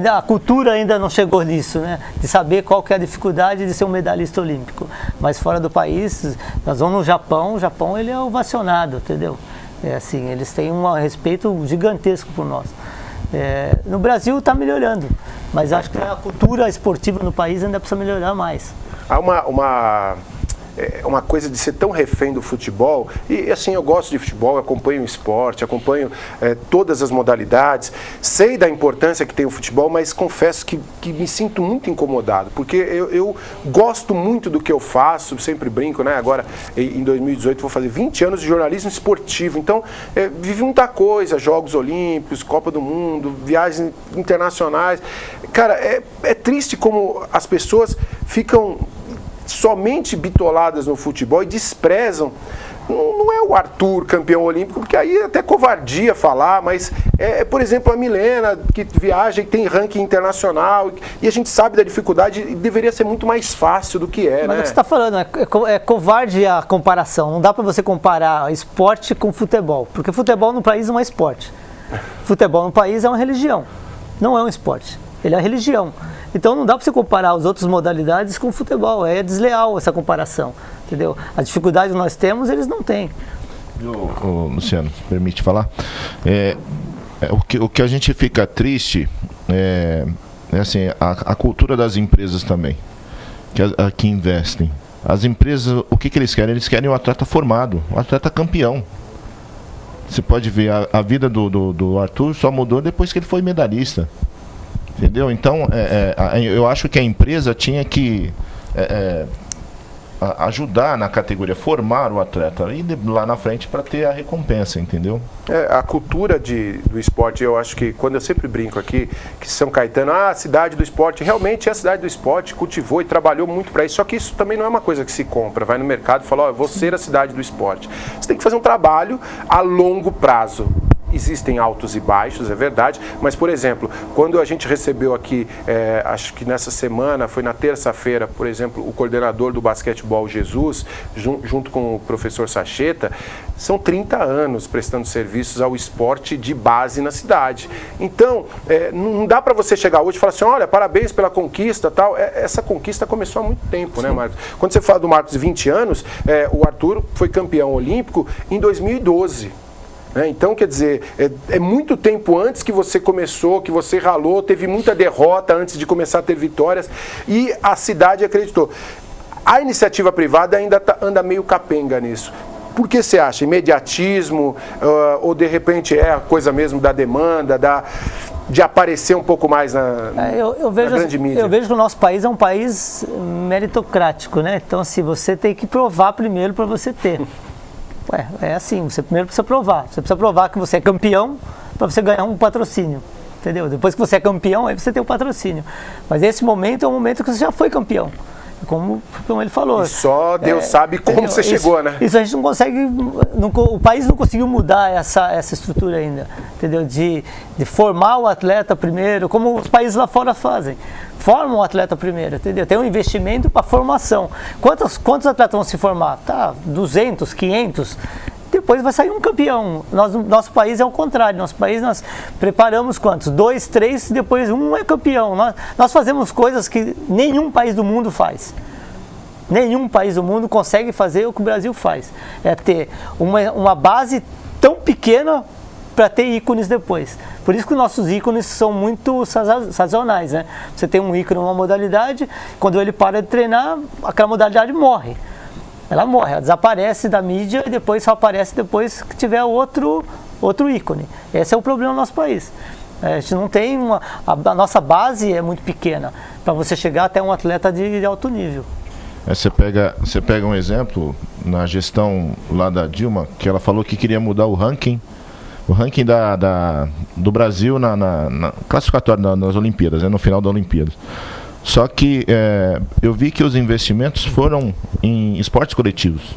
a cultura ainda não chegou nisso, né? De saber qual que é a dificuldade de ser um medalhista olímpico. Mas fora do país, nós vamos no Japão, o Japão ele é ovacionado, entendeu? Assim, eles têm um respeito gigantesco por nós. No Brasil está melhorando, mas acho que a cultura esportiva no país ainda precisa melhorar mais. Há uma coisa de ser tão refém do futebol, e assim, eu gosto de futebol, acompanho o esporte, acompanho todas as modalidades, sei da importância que tem o futebol, mas confesso que me sinto muito incomodado, porque eu gosto muito do que eu faço, sempre brinco, né? Agora, em 2018, vou fazer 20 anos de jornalismo esportivo, então, vivi muita coisa, Jogos Olímpicos, Copa do Mundo, viagens internacionais. Cara, é triste como as pessoas ficam somente bitoladas no futebol e desprezam. Não é o Arthur campeão olímpico, porque aí é até covardia falar, mas por exemplo, a Milena, que viaja e tem ranking internacional, e a gente sabe da dificuldade, e deveria ser muito mais fácil do que Mas né? o que você está falando, é covarde a comparação. Não dá para você comparar esporte com futebol, porque futebol no país não é esporte. Futebol no país é uma religião, não é um esporte, ele é uma religião. Então não dá para você comparar as outras modalidades com o futebol, é desleal essa comparação, entendeu? A dificuldade que nós temos, eles não têm. Luciano, permite falar? O que a gente fica triste é assim, a cultura das empresas também. que investem. As empresas, o que eles querem? Eles querem um atleta formado, um atleta campeão. Você pode ver, a vida do Arthur só mudou depois que ele foi medalhista. Entendeu? Então, eu acho que a empresa tinha que ajudar na categoria, formar o atleta e lá na frente para ter a recompensa, entendeu? A cultura do esporte, eu acho que, quando eu sempre brinco aqui, que São Caetano, a cidade do esporte, realmente é a cidade do esporte, cultivou e trabalhou muito para isso, só que isso também não é uma coisa que se compra, vai no mercado e fala, eu vou ser a cidade do esporte. Você tem que fazer um trabalho a longo prazo. Existem altos e baixos, é verdade, mas, por exemplo, quando a gente recebeu aqui, acho que nessa semana, foi na terça-feira, por exemplo, o coordenador do basquetebol Jesus, junto com o professor Sacheta, são 30 anos prestando serviços ao esporte de base na cidade. Então, não dá para você chegar hoje e falar assim, olha, parabéns pela conquista, tal. Essa conquista começou há muito tempo, né, Marcos? Quando você fala do Marcos de 20 anos, o Arthur foi campeão olímpico em 2012. Então, quer dizer, é muito tempo antes que você começou, que você ralou, teve muita derrota antes de começar a ter vitórias e a cidade acreditou. A iniciativa privada ainda anda meio capenga nisso. Por que você acha? Imediatismo ou de repente é a coisa mesmo da demanda, de aparecer um pouco mais na grande mídia? Eu vejo que o nosso país é um país meritocrático, né? Então, assim, você tem que provar primeiro para você ter. É assim, você primeiro precisa provar. Você precisa provar que você é campeão para você ganhar um patrocínio, entendeu? Depois que você é campeão, aí você tem o patrocínio. Mas esse momento é um momento que você já foi campeão. Como ele falou. E só Deus sabe como você chegou, né? Isso a gente não consegue, o país não conseguiu mudar essa estrutura ainda, entendeu? De formar o atleta primeiro, como os países lá fora fazem. Formam o atleta primeiro, entendeu? Tem um investimento para formação. Quantos atletas vão se formar? 200, 500... Depois vai sair um campeão. Nosso país é o contrário. Nosso país nós preparamos quantos? 2, 3, depois um é campeão. Nós fazemos coisas que nenhum país do mundo faz. Nenhum país do mundo consegue fazer o que o Brasil faz. É ter uma base tão pequena para ter ícones depois. Por isso que os nossos ícones são muito sazonais, né? Você tem um ícone numa modalidade, quando ele para de treinar, aquela modalidade morre. Ela morre, ela desaparece da mídia e depois só aparece depois que tiver outro ícone. Esse é o problema do nosso país. A gente não tem a nossa base é muito pequena para você chegar até um atleta de alto nível. Você pega um exemplo na gestão lá da Dilma, que ela falou que queria mudar o ranking do Brasil na classificatória nas Olimpíadas, né, no final das Olimpíadas. Só que eu vi que os investimentos foram em esportes coletivos.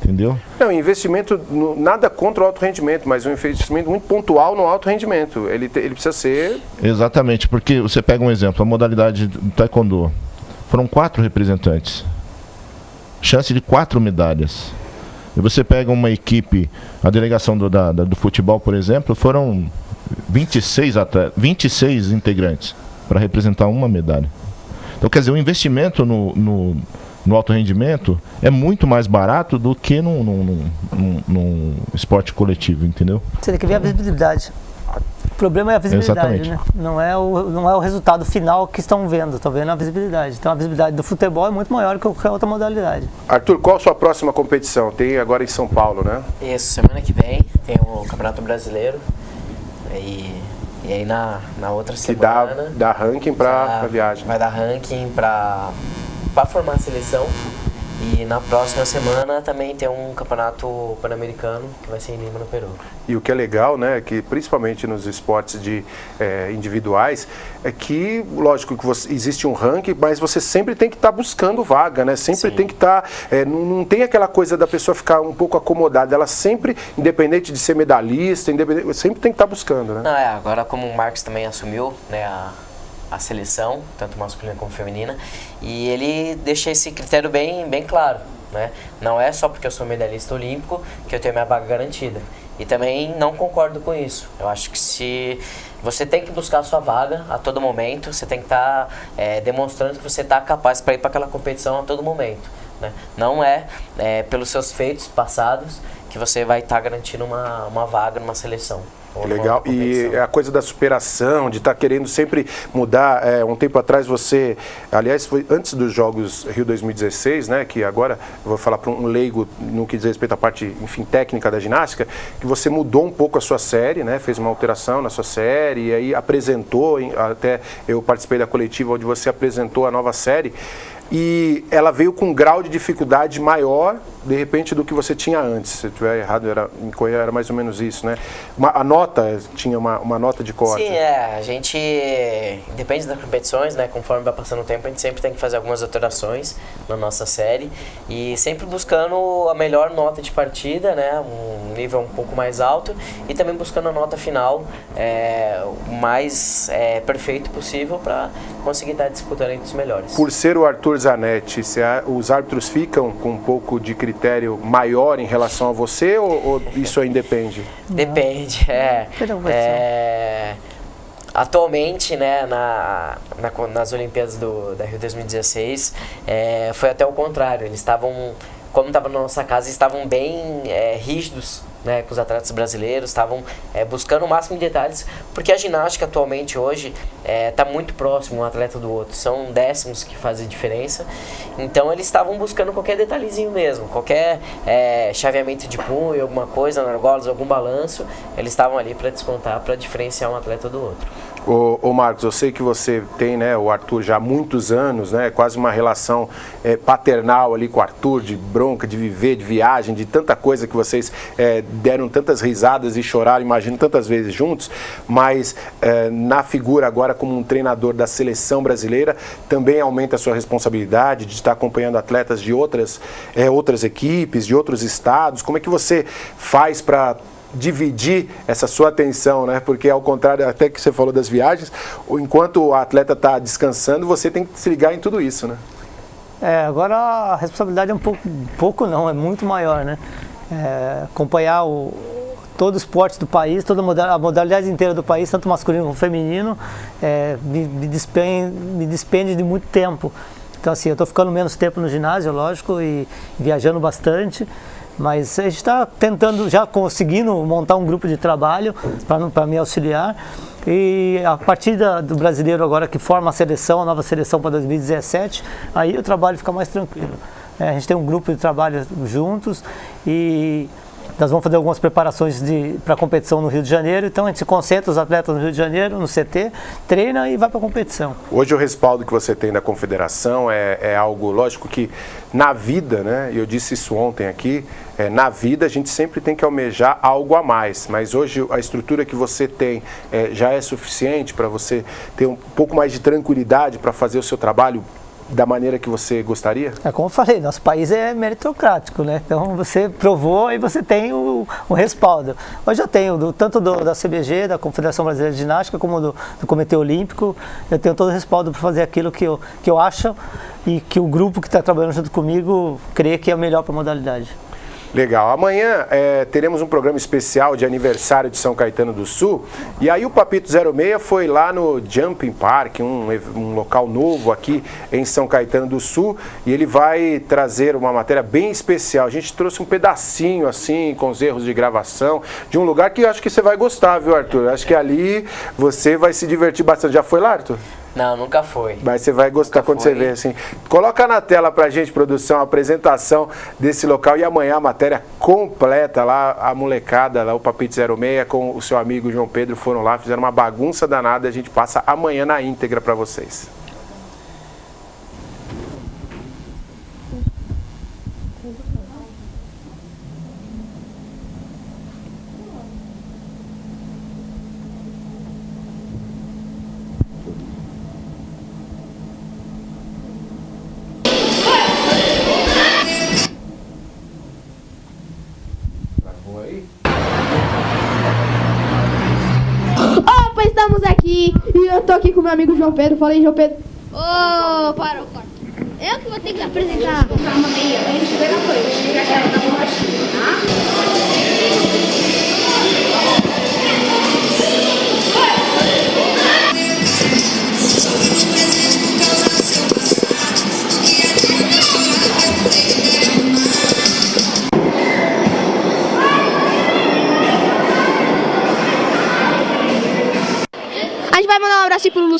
Entendeu? Não, investimento, nada contra o alto rendimento, mas um investimento muito pontual no alto rendimento. Ele precisa ser... Exatamente, porque você pega um exemplo, a modalidade do taekwondo. Foram 4 representantes. Chance de 4 medalhas. E você pega uma equipe, a delegação do futebol, por exemplo, foram 26 integrantes para representar uma medalha. Então, quer dizer, o investimento no alto rendimento é muito mais barato do que num esporte coletivo, entendeu? Você tem que ver a visibilidade. O problema é a visibilidade, exatamente, né? Não é o resultado final que estão vendo, estão vendo a visibilidade. Então a visibilidade do futebol é muito maior que qualquer outra modalidade. Arthur, qual a sua próxima competição? Tem agora em São Paulo, né? Isso, semana que vem tem o Campeonato Brasileiro. E aí na outra semana... Que dá ranking para viagem. Vai dar ranking para formar a seleção. E na próxima semana também tem um campeonato pan-americano que vai ser em Lima, no Peru. E o que é legal, né, que principalmente nos esportes individuais, é que, lógico, que existe um ranking, mas você sempre tem que estar buscando vaga, né? Sempre Sim. Tem que estar... não tem aquela coisa da pessoa ficar um pouco acomodada. Ela sempre, independente de ser medalhista, sempre tem que estar buscando, né? Não, agora como o Marcos também assumiu, né, a seleção, tanto masculina como feminina, e ele deixa esse critério bem claro, né? Não é só porque eu sou medalhista olímpico que eu tenho minha vaga garantida. E também não concordo com isso. Eu acho que se você tem que buscar a sua vaga a todo momento, você tem que estar demonstrando que você está capaz para ir para aquela competição a todo momento, né? Não é pelos seus feitos passados que você vai estar garantindo uma vaga numa seleção. ou numa Legal. outra E competição. a coisa da superação, de estar querendo sempre mudar. Um tempo atrás você, aliás, foi antes dos Jogos Rio 2016, né? Que agora eu vou falar para um leigo no que diz respeito à parte, enfim, técnica da ginástica, que você mudou um pouco a sua série, né? Fez uma alteração na sua série e aí apresentou, até eu participei da coletiva onde você apresentou a nova série. E ela veio com um grau de dificuldade maior, de repente, do que você tinha antes. Se eu estiver errado, era mais ou menos isso, né? A nota, tinha uma nota de corte. Sim, a gente, depende das competições, né? Conforme vai passando o tempo, a gente sempre tem que fazer algumas alterações na nossa série. E sempre buscando a melhor nota de partida, né? Um nível um pouco mais alto. E também buscando a nota final o mais perfeito possível para conseguir estar disputando entre os melhores. Por ser o Arthur Zanetti, os árbitros ficam com um pouco de critério maior em relação a você ou isso aí depende? Depende, atualmente, né, nas Olimpíadas da Rio 2016, foi até o contrário. Eles estavam, como estava na nossa casa, estavam bem rígidos, né, com os atletas brasileiros, estavam buscando o máximo de detalhes, porque a ginástica atualmente hoje está muito próximo um atleta do outro, são décimos que fazem diferença, então eles estavam buscando qualquer detalhezinho mesmo, qualquer chaveamento de punho, alguma coisa, argolas, algum balanço, eles estavam ali para descontar, para diferenciar um atleta do outro. Ô Marcos, eu sei que você tem, né, o Arthur já há muitos anos, né, quase uma relação paternal ali com o Arthur, de bronca, de viver, de viagem, de tanta coisa que vocês deram tantas risadas e choraram, imagino, tantas vezes juntos, mas na figura agora como um treinador da seleção brasileira, também aumenta a sua responsabilidade de estar acompanhando atletas de outras equipes, de outros estados. Como é que você faz para dividir essa sua atenção, né? Porque ao contrário, até que você falou das viagens, enquanto o atleta está descansando, você tem que se ligar em tudo isso, né? Agora a responsabilidade é é muito maior, né? Acompanhar todo o esporte do país, toda a modalidade inteira do país, tanto masculino como feminino, me despende de muito tempo. Então assim, eu estou ficando menos tempo no ginásio, lógico, e viajando bastante. Mas a gente está tentando, já conseguindo montar um grupo de trabalho para me auxiliar. E a partir do brasileiro agora que forma a nova seleção para 2017, aí o trabalho fica mais tranquilo. A gente tem um grupo de trabalho juntos e nós vamos fazer algumas preparações para a competição no Rio de Janeiro, então a gente se concentra os atletas no Rio de Janeiro, no CT, treina e vai para a competição. Hoje o respaldo que você tem da confederação é algo, lógico que na vida, né, e eu disse isso ontem aqui, na vida a gente sempre tem que almejar algo a mais, mas hoje a estrutura que você tem já é suficiente para você ter um pouco mais de tranquilidade para fazer o seu trabalho da maneira que você gostaria? Como eu falei, nosso país é meritocrático, né? Então você provou e você tem o respaldo. Hoje eu tenho, tanto da CBG, da Confederação Brasileira de Ginástica, como do Comitê Olímpico, eu tenho todo o respaldo para fazer aquilo que eu acho e que o grupo que está trabalhando junto comigo crê que é o melhor para a modalidade. Legal. Amanhã teremos um programa especial de aniversário de São Caetano do Sul. E aí o Papito 06 foi lá no Jumping Park, um local novo aqui em São Caetano do Sul. E ele vai trazer uma matéria bem especial. A gente trouxe um pedacinho assim, com os erros de gravação, de um lugar que eu acho que você vai gostar, viu, Arthur? Eu acho que ali você vai se divertir bastante. Já foi lá, Arthur? Não, nunca foi. Mas você vai gostar quando você vê assim. Coloca na tela pra gente, produção, a apresentação desse local e amanhã a matéria completa lá, a molecada lá, o Papito 06 com o seu amigo João Pedro foram lá, fizeram uma bagunça danada e a gente passa amanhã na íntegra pra vocês. Opa, estamos aqui e eu tô aqui com meu amigo João Pedro. Fala aí, João Pedro. Ô, para. Eu que vou ter que apresentar. Calma aí, a gente vê na coisa. Chega aquela da borrachinha, tá?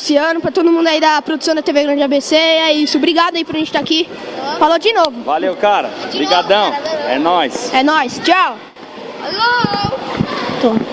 Luciano, pra todo mundo aí da produção da TV Grande ABC. É isso, obrigado aí por a gente estar aqui. Falou de novo. Valeu, cara. Obrigadão. É nóis. É nóis, tchau. Alô? Tô.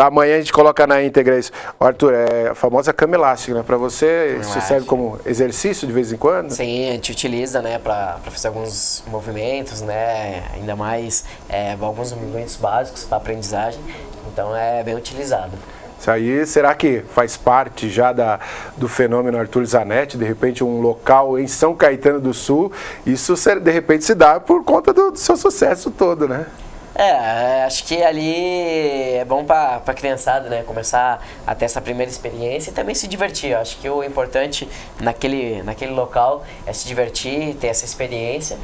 Amanhã a gente coloca na íntegra isso. Arthur, é a famosa cama elástica, né? Para você, isso serve como exercício de vez em quando? Sim, a gente utiliza, né, para fazer alguns movimentos, né, ainda mais alguns movimentos básicos para aprendizagem, então é bem utilizado. Isso aí, será que faz parte já do fenômeno Arthur Zanetti, de repente um local em São Caetano do Sul, isso de repente se dá por conta do seu sucesso todo, né? Acho que ali é bom para a criançada, né, começar a ter essa primeira experiência e também se divertir. Eu acho que o importante naquele local é se divertir, ter essa experiência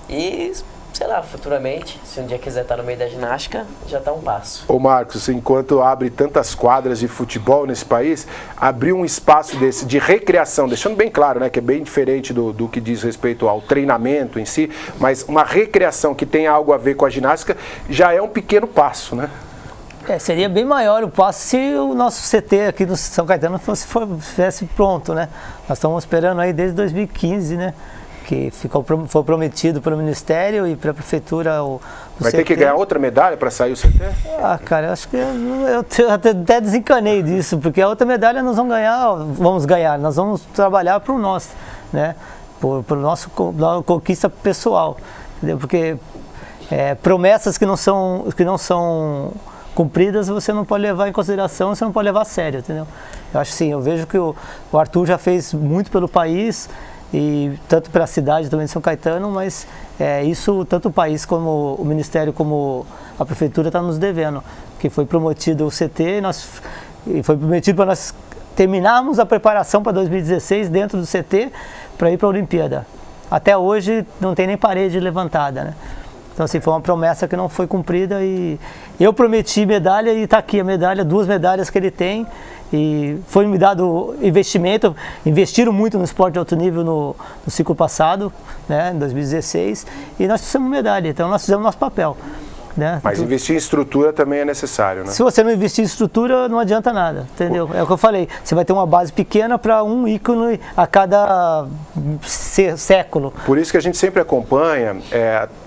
e, sei lá, futuramente, se um dia quiser estar no meio da ginástica, já está um passo. Ô Marcos, enquanto abre tantas quadras de futebol nesse país, abrir um espaço desse de recreação, deixando bem claro, né, que é bem diferente do que diz respeito ao treinamento em si, mas uma recreação que tem algo a ver com a ginástica já é um pequeno passo, né? Seria bem maior o passo se o nosso CT aqui no São Caetano estivesse pronto, né? Nós estamos esperando aí desde 2015, né? Que foi prometido pelo Ministério e para a Prefeitura o Vai CT. ter que ganhar outra medalha para sair o CT? Cara, eu acho que eu até desencanei disso, porque a outra medalha nós vamos ganhar, nós vamos trabalhar para o nosso, né? Por nossa conquista pessoal, entendeu? Porque promessas que não são cumpridas você não pode levar em consideração, você não pode levar a sério, entendeu? Eu acho assim, eu vejo que o Arthur já fez muito pelo país, e tanto para a cidade também de São Caetano, mas isso tanto o país como o Ministério como a Prefeitura está nos devendo, que foi prometido o CT e foi prometido para nós terminarmos a preparação para 2016 dentro do CT para ir para a Olimpíada. Até hoje não tem nem parede levantada, né? Então assim, foi uma promessa que não foi cumprida e eu prometi medalha e está aqui a medalha, 2 medalhas que ele tem. E foi me dado investimento, investiram muito no esporte de alto nível no ciclo passado, né, em 2016, e nós fizemos medalha, então nós fizemos nosso papel. Né? Mas investir em estrutura também é necessário, né? Se você não investir em estrutura, não adianta nada, entendeu? É o que eu falei, você vai ter uma base pequena para um ícone a cada século. Por isso que a gente sempre acompanha,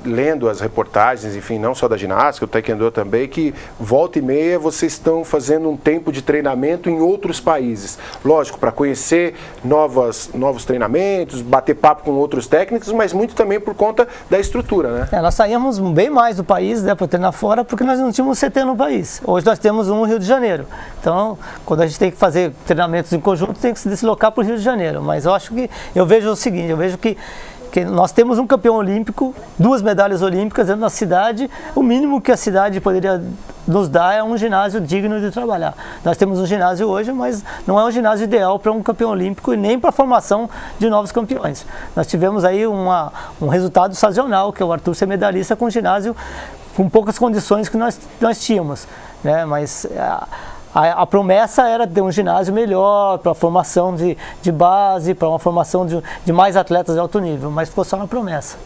lendo as reportagens, enfim, não só da ginástica, o taekwondo também, que volta e meia vocês estão fazendo um tempo de treinamento em outros países. Lógico, para conhecer novos treinamentos, bater papo com outros técnicos, mas muito também por conta da estrutura, né? Nós saímos bem mais do país, né, para treinar fora, porque nós não tínhamos CT no país. Hoje nós temos um no Rio de Janeiro. Então, quando a gente tem que fazer treinamentos em conjunto, tem que se deslocar para o Rio de Janeiro. Mas eu vejo o seguinte, eu vejo que nós temos um campeão olímpico, 2 medalhas olímpicas dentro da cidade, o mínimo que a cidade poderia nos dar é um ginásio digno de trabalhar. Nós temos um ginásio hoje, mas não é um ginásio ideal para um campeão olímpico e nem para a formação de novos campeões. Nós tivemos aí um resultado sazonal, que é o Arthur ser medalhista com um ginásio com poucas condições que nós tínhamos, né? Mas a promessa era ter um ginásio melhor para a formação de base, para uma formação de mais atletas de alto nível, mas ficou só na promessa.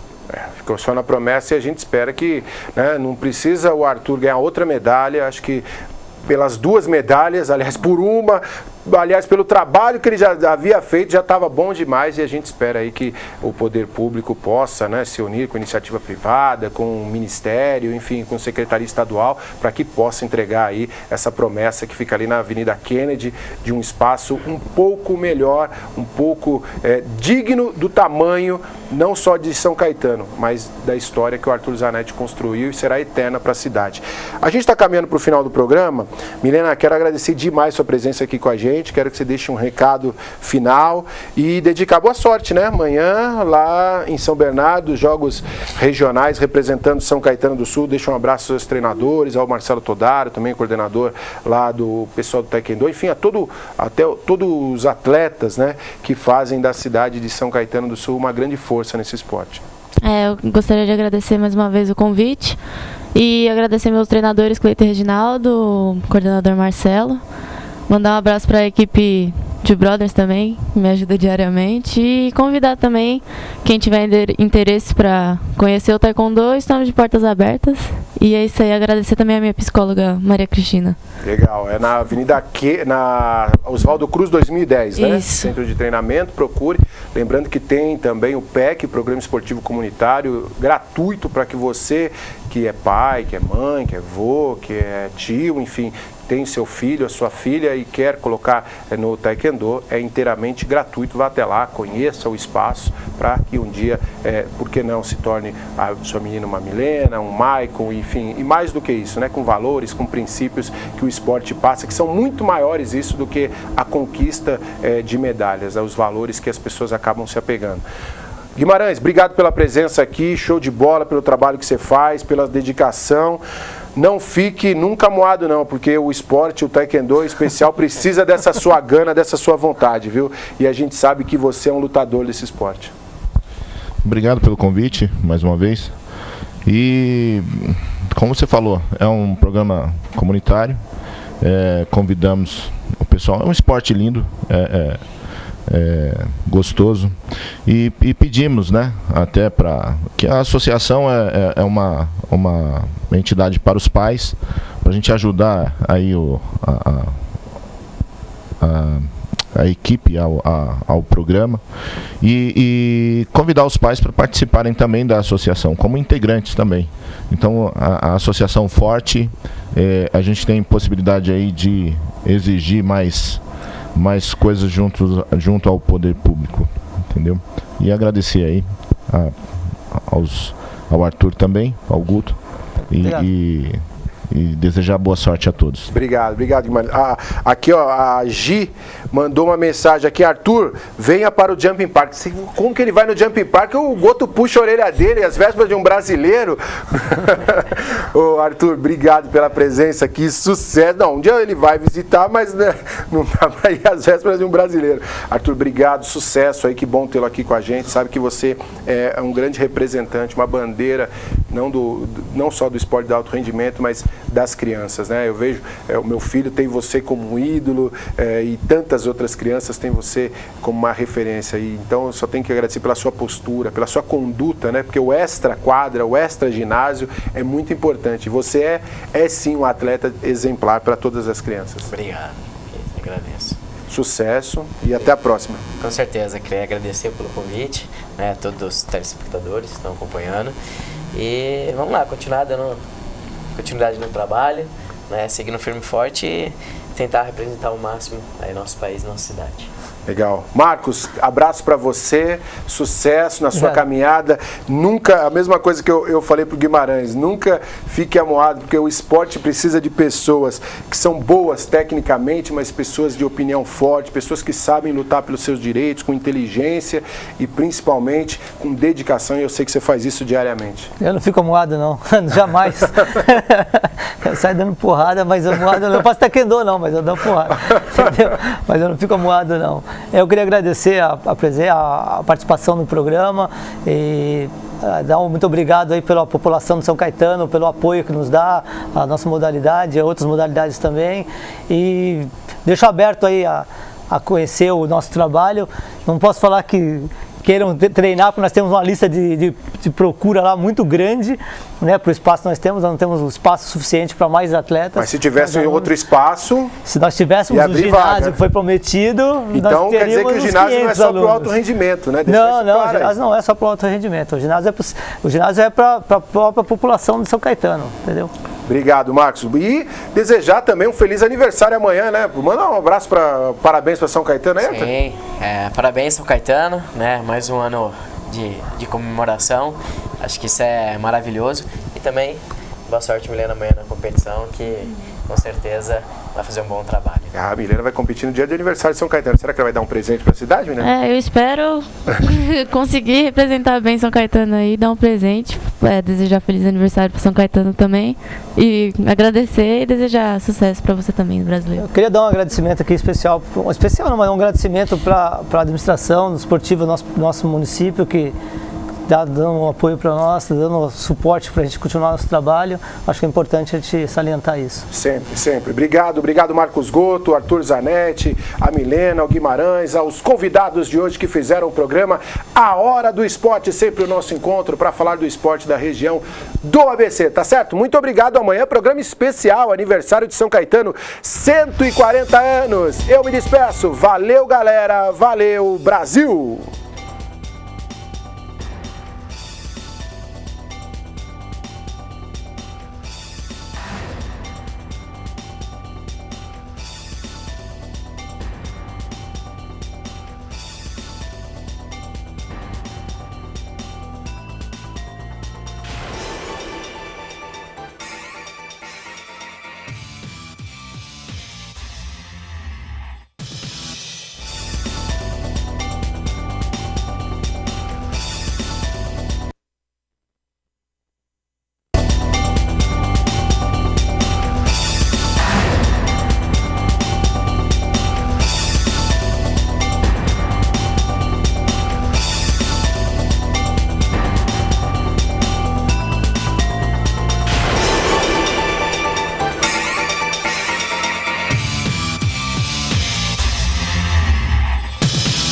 Ficou só na promessa e a gente espera que, né, não precisa o Arthur ganhar outra medalha, acho que pelas 2 medalhas, aliás, por uma, aliás, pelo trabalho que ele já havia feito, já estava bom demais e a gente espera aí que o poder público possa, né, se unir com a iniciativa privada, com o Ministério, enfim, com a Secretaria Estadual, para que possa entregar aí essa promessa que fica ali na Avenida Kennedy, de um espaço um pouco melhor, um pouco digno do tamanho, não só de São Caetano, mas da história que o Arthur Zanetti construiu e será eterna para a cidade. A gente está caminhando para o final do programa. Milena, quero agradecer demais sua presença aqui com a gente, quero que você deixe um recado final e dedicar boa sorte, né? Amanhã, lá em São Bernardo, jogos regionais representando São Caetano do Sul. Deixa um abraço aos treinadores, ao Marcelo Todaro, também coordenador lá do pessoal do taekwondo, enfim, até todos os atletas, né, que fazem da cidade de São Caetano do Sul uma grande força nesse esporte. Eu gostaria de agradecer mais uma vez o convite e agradecer meus treinadores, Cleiton e Reginaldo, o coordenador Marcelo. Mandar um abraço para a equipe de Brothers também, que me ajuda diariamente. E convidar também quem tiver interesse para conhecer o Taekwondo, estamos de portas abertas. E é isso aí, agradecer também a minha psicóloga, Maria Cristina. Legal, é na Avenida na Oswaldo Cruz 2010, né? Isso. Centro de Treinamento, procure. Lembrando que tem também o PEC, Programa Esportivo Comunitário, gratuito para que você, que é pai, que é mãe, que é avô, que é tio, enfim, tem seu filho, a sua filha e quer colocar no Taekwondo, é inteiramente gratuito. Vá até lá, conheça o espaço para que um dia, por que não, se torne a sua menina uma Milena, um Maicon, enfim, e mais do que isso, né, com valores, com princípios que o esporte passa, que são muito maiores isso do que a conquista de medalhas, os valores que as pessoas acabam se apegando. Guimarães, obrigado pela presença aqui, show de bola, pelo trabalho que você faz, pela dedicação. Não fique nunca moado não, porque o esporte, o Taekwondo em especial, precisa dessa sua gana, dessa sua vontade, viu? E a gente sabe que você é um lutador desse esporte. Obrigado pelo convite, mais uma vez. E, como você falou, é um programa comunitário. Convidamos o pessoal, é um esporte lindo, gostoso. E pedimos, né, até para que a associação é uma entidade para os pais, para a gente ajudar aí a equipe ao programa e convidar os pais para participarem também da associação, como integrantes também. Então, a associação forte, a gente tem possibilidade aí de exigir mais coisas junto ao poder público, entendeu? E agradecer aí ao Arthur também, ao Guto, e desejar boa sorte a todos. Obrigado, Guimarães. Aqui, ó, a Gi mandou uma mensagem aqui: Arthur, venha para o Jumping Park. Como que ele vai no Jumping Park? O Goto puxa a orelha dele, às vésperas de um brasileiro. Ô, Arthur, obrigado pela presença aqui, sucesso. Não, um dia ele vai visitar, mas né, não dá para ir às vésperas de um brasileiro. Arthur, obrigado, sucesso aí, que bom tê-lo aqui com a gente. Sabe que você é um grande representante, uma bandeira, não só do esporte de alto rendimento, mas das crianças, né? Eu vejo, o meu filho tem você como um ídolo, e tantas outras crianças têm você como uma referência. E então eu só tenho que agradecer pela sua postura, pela sua conduta, né? Porque o extra quadra, o extra ginásio é muito importante. Você é sim um atleta exemplar para todas as crianças. Obrigado, agradeço. Sucesso e até a próxima. Com certeza, queria agradecer pelo convite, né, a todos os telespectadores que estão acompanhando. E vamos lá, continuidade no trabalho, né, seguindo firme e forte e tentar representar ao máximo aí nosso país, nossa cidade. Legal. Marcos, abraço para você, sucesso na sua caminhada. Nunca, a mesma coisa que eu falei pro Guimarães, nunca fique amuado, porque o esporte precisa de pessoas que são boas tecnicamente, mas pessoas de opinião forte, pessoas que sabem lutar pelos seus direitos, com inteligência e principalmente com dedicação, e eu sei que você faz isso diariamente. Eu não fico amuado não, jamais. Eu saio dando porrada, mas amuado não. Eu faço taekwondo não, mas eu dou porrada. Entendeu? Mas eu não fico amuado não. Eu queria agradecer a participação no programa e dar um muito obrigado aí pela população de São Caetano, pelo apoio que nos dá, a nossa modalidade, outras modalidades também, e deixo aberto aí a conhecer o nosso trabalho. Não posso falar que queiram treinar, porque nós temos uma lista de procura lá muito grande, né, para o espaço que nós não temos um espaço suficiente para mais atletas. Mas se tivesse outro espaço... Se nós tivéssemos o ginásio vaga que foi prometido, então nós quer dizer que o ginásio não é só para o alto rendimento, né? Não, o ginásio não é só para o alto rendimento. O ginásio é para a própria população de São Caetano, entendeu? Obrigado, Marcos. E desejar também um feliz aniversário amanhã, né? Manda um abraço, parabéns para São Caetano, né? Sim, parabéns São Caetano, né? Mais um ano de comemoração. Acho que isso é maravilhoso. E também, boa sorte, Milena, amanhã na competição, que com certeza vai fazer um bom trabalho. A Milena vai competir no dia de aniversário de São Caetano. Será que ela vai dar um presente para a cidade, Milena? Eu espero conseguir representar bem São Caetano aí, dar um presente, desejar feliz aniversário para São Caetano também, e agradecer e desejar sucesso para você também, brasileiro. Eu queria dar um agradecimento aqui especial não, mas um agradecimento para a administração do esportivo do nosso município, que dando um apoio para nós, dando suporte para a gente continuar nosso trabalho. Acho que é importante a gente salientar isso. Sempre, sempre. Obrigado Marcos Gotto, Arthur Zanetti, a Milena, o Guimarães, aos convidados de hoje que fizeram o programa A Hora do Esporte, sempre o nosso encontro para falar do esporte da região do ABC, tá certo? Muito obrigado. Amanhã programa especial, aniversário de São Caetano, 140 anos. Eu me despeço. Valeu, galera. Valeu, Brasil.